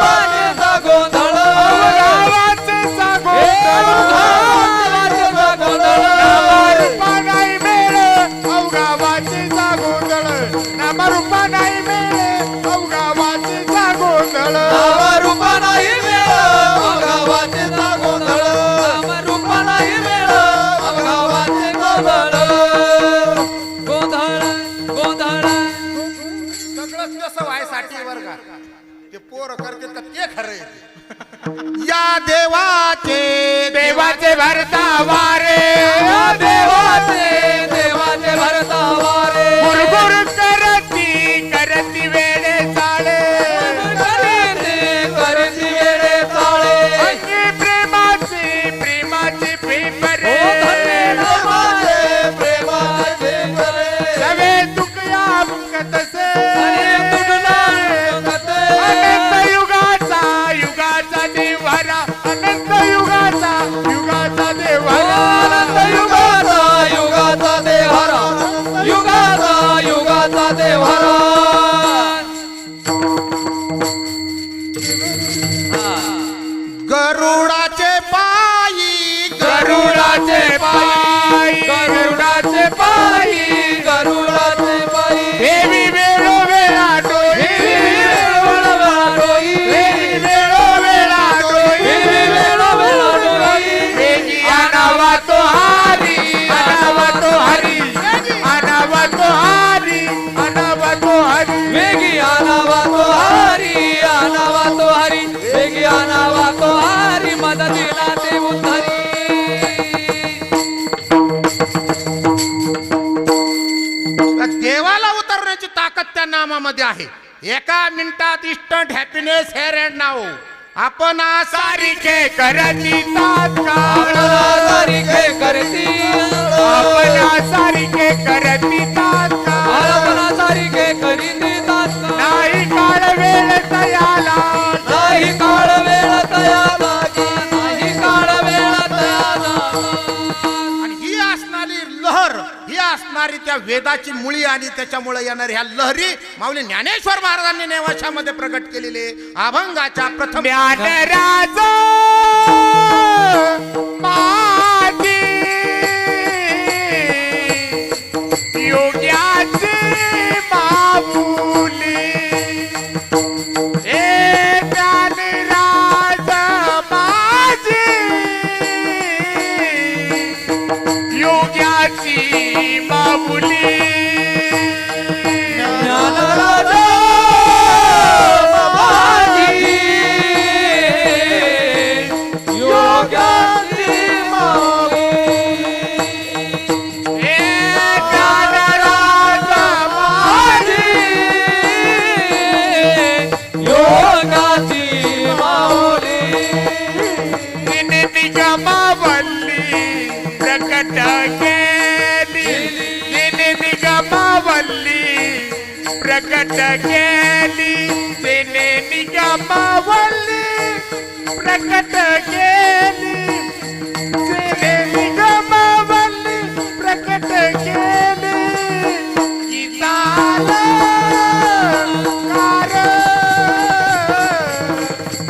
Speaker 4: वाचेचा गोंधळ
Speaker 3: अवघा वाचेचा गोंधळ रूपा नाही मेळ अवघा वाचेचा गोंधळ नाम रूपा नाही मेळ अवघा वाचेचा गोंधळ
Speaker 4: नाम रूपा नाही मेळ अवघा वाचेचा गोंधळ नाम रूपा नाही मेळ अवघा वाचेचा गोंधळ गोंधळ
Speaker 2: सगळं कसं व्हायसाठी बरं का ते पोरं करते का ते खरं या
Speaker 3: देवाचे भरता वारे
Speaker 4: देवाचे भरता वारे
Speaker 3: गुरगुर करती वेळे चाळे
Speaker 4: करती वेळे चाळे
Speaker 3: अंगी प्रेमाची प्रेमरे
Speaker 4: प्रेमाचे
Speaker 3: सवे तुकया मुकतसे
Speaker 4: अरे तुडला
Speaker 3: अनंत युगाचा
Speaker 2: गरुडाचे पायी
Speaker 3: गरुडाचे पायी
Speaker 4: गरुडाचे पायी गरुडाचे पायी
Speaker 3: देवी वेळोवेळा डोई देवी वेळोवेळा डोई वेगी आणावा तो हरी आणावा तो हरी आणावा तो हरी आणावा तो हरी
Speaker 4: वेगी आनावा तो हरी आनावा तो हरी वेगी आनावा तो हरी मदतीला ते उद्धरी
Speaker 2: देवाला उतरण्याची ताकद त्या नामामध्ये आहे. एका मिनिटात instant happiness hair and now आपण
Speaker 3: सारिखे करती तात्काळ
Speaker 4: सारिखे करती
Speaker 3: आपण सारिखे करती तात्काळ
Speaker 4: आपणा सारिखे करीती तात्काळ
Speaker 3: नाही काळ वेळ तयाला
Speaker 4: नाही काळ वेळ तयाला नाही काळ वेळ तयाला
Speaker 2: आणि ही असणारी लहर ही असणारी त्या वेदाची मुळी आणि त्याच्यामुळे येणारी ह्या लहरी माऊली ज्ञानेश्वर महाराजांनी नेवाशामध्ये प्रकट केलेले अभंगाच्या प्रथम
Speaker 3: ज्ञानराज माझी योग्याची माऊली ए ज्ञानराज माझी योग्याची माऊली
Speaker 4: ज्ञानराज माझी योगाची माऊली
Speaker 3: ए ज्ञानराज माझी
Speaker 4: योगाची माऊली
Speaker 3: निगमावल्ली प्रकट केली निगमावल्ली प्रकट केली तिने निगमावल्ली प्रकट केली तिने निगमावल्ली प्रकट केली गीताला कार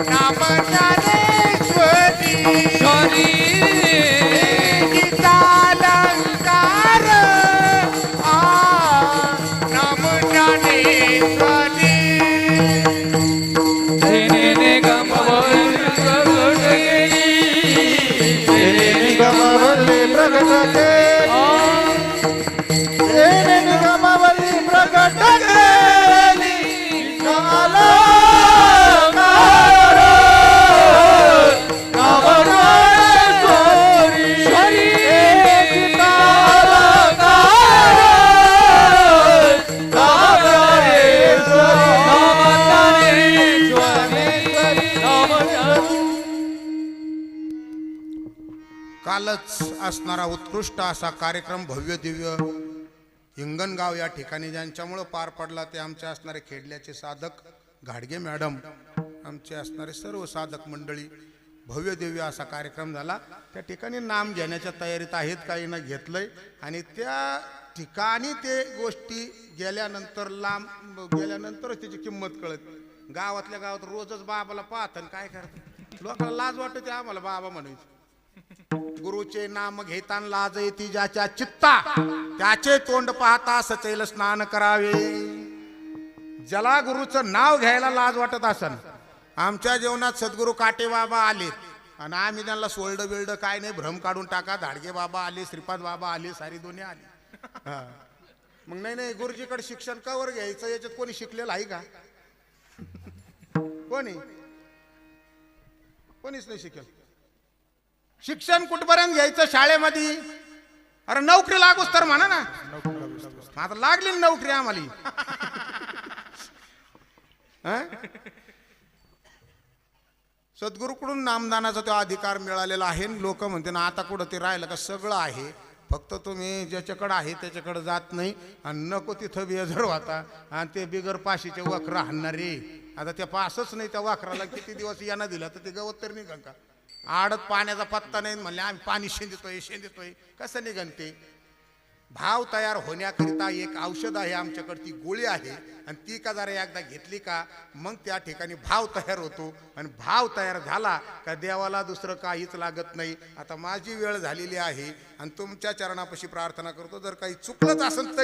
Speaker 3: नाम ज्ञानेश्वरी
Speaker 4: शरी
Speaker 3: गीतालंकार नाम ज्ञानेश्वरी
Speaker 4: तिने गमवली प्रगट
Speaker 2: कालच असणारा उत्कृष्ट असा कार्यक्रम भव्य दिव्य हिंगणगाव या ठिकाणी ज्यांच्यामुळं पार पडला ते आमचे असणारे खेडल्याचे साधक घाडगे मॅडम आमचे असणारे सर्व साधक मंडळी भव्य दिव्य असा कार्यक्रम झाला. त्या ठिकाणी नाम घेण्याच्या तयारीत आहेत, काही ना घेतलंय आणि त्या ठिकाणी ते गोष्टी गेल्यानंतर लांब गेल्यानंतरच त्याची किंमत कळत. गावातल्या गावात रोजच बाबाला पाहत आणि काय करत लोकांना लाज वाटते आम्हाला बाबा म्हणायचं. गुरुचे नाम घेताना लाज येती ज्याच्या चित्ता त्याचे तोंड पाहता सचैल स्नान करावे. ज्याला गुरुचं नाव घ्यायला लाज वाटत असन. आमच्या जीवनात सद्गुरू काटे बाबा आले आणि आम्ही त्यांना सोल्ड बिल्ड काय नाही भ्रम काढून टाका. धाडगे बाबा आले, श्रीपाद बाबा आले, सारी दोन्ही आले. मग नाही गुरुजीकडे शिक्षण कवर घ्यायचं याच्यात कोणी शिकलेलं आहे का? कोणीच नाही शिकेल. शिक्षण कुठपर्यंत घ्यायचं शाळेमध्ये? अरे नोकरी लागूच तर म्हणा ना. आता लागली नोकरी आम्हाला. सद्गुरूकडून नामदानाचा तो अधिकार मिळालेला आहे. लोक म्हणते ना आता कुठं ते राहिलं का? सगळं आहे, फक्त तुम्ही ज्याच्याकडे आहे त्याच्याकडे जात नाही आणि नको तिथं बेजर होता आणि ते बिगर पाशीचे वखरं हाणणारे. आता त्या पासच नाही त्या वखराला किती दिवस यांना दिला तर ते गवत तर निघन का? आडत पाण्याचा पत्ता नाही म्हणले आम्ही पाणी शेंदतोय कसं निघन ते? भाव तयार होण्याकरिता एक औषध आहे आमच्याकडे, ती गोळी आहे. आणि ती का जरा एकदा घेतली का मग त्या ठिकाणी भाव तयार होतो आणि भाव तयार झाला का देवाला दुसरं काहीच लागत नाही. आता माझी वेळ झालेली आहे आणि तुमच्या चरणापाशी प्रार्थना करतो, जर काही चुकलंच असेल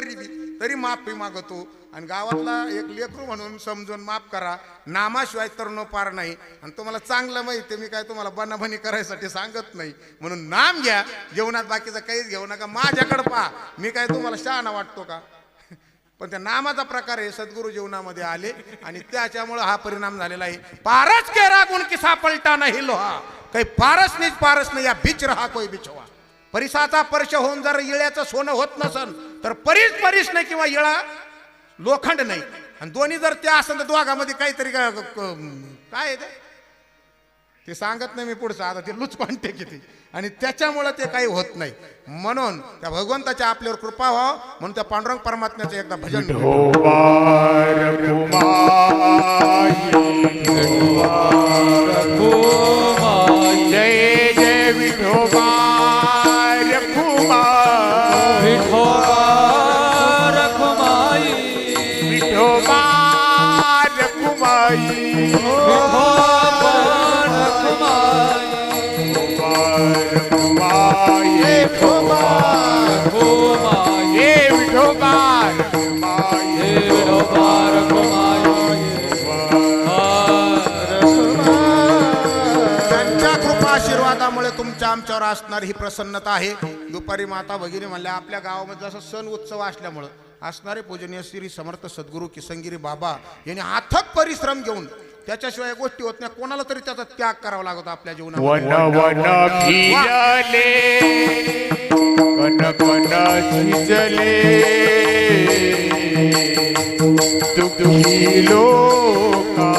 Speaker 2: तरी माफी मागतो आणि गावातला एक लेकरू म्हणून समजून माफ करा. नामाशिवाय तरुण पार नाही आणि तुम्हाला चांगलं माहिती मी काय तुम्हाला बनाबनी करायसाठी सांगत नाही, म्हणून नाम घ्या. जेवणात बाकीचं काहीच घेऊ नका. माझ्याकडे पहा, मी काय तुम्हाला शहाणा वाटतो का? पण त्या नामाचा प्रकार हे सद्गुरू जीवनामध्ये आले आणि त्याच्यामुळे हा परिणाम झालेला आहे. पारस के रागुण किसा पलटा नाही लोहा, काही पारस नाही या बीच रहा कोई बिछवा. परिसाचा पर्श होऊन जर इळ्याचं सोनं होत नसन तर परीस नाही किंवा इळा लोखंड नाही. आणि दोन्ही जर त्या असेल तर दोघांमध्ये काहीतरी काय ते सांगत नाही मी पुढचं. आता ते लुचकॉन्टे किती आणि त्याच्यामुळे ते काही होत नाही. म्हणून त्या भगवंताच्या आपल्यावर कृपा व्हावं म्हणून त्या पांडुरंग परमात्म्याचं एकदा भजन
Speaker 3: जय जय विठोबा रखुमाई, विठोबा रखुमाई, आशीर्वादामुळे तुमच्या आमच्यावर असणारी ही प्रसन्नता आहे. दुपारी माता भगिनी म्हणल्या आपल्या गावामध्ये जसं सण उत्सव असल्यामुळं असणारे पूजनीय श्री समर्थ सद्गुरू किसनगिरी बाबा यांनी अथक परिश्रम घेऊन त्याच्याशिवाय गोष्टी होत नाही. कोणाला तरी त्याचा त्याग करावा लागतो आपल्या जीवनात. वन वन भिजले कन कन झिजले दुखी लोका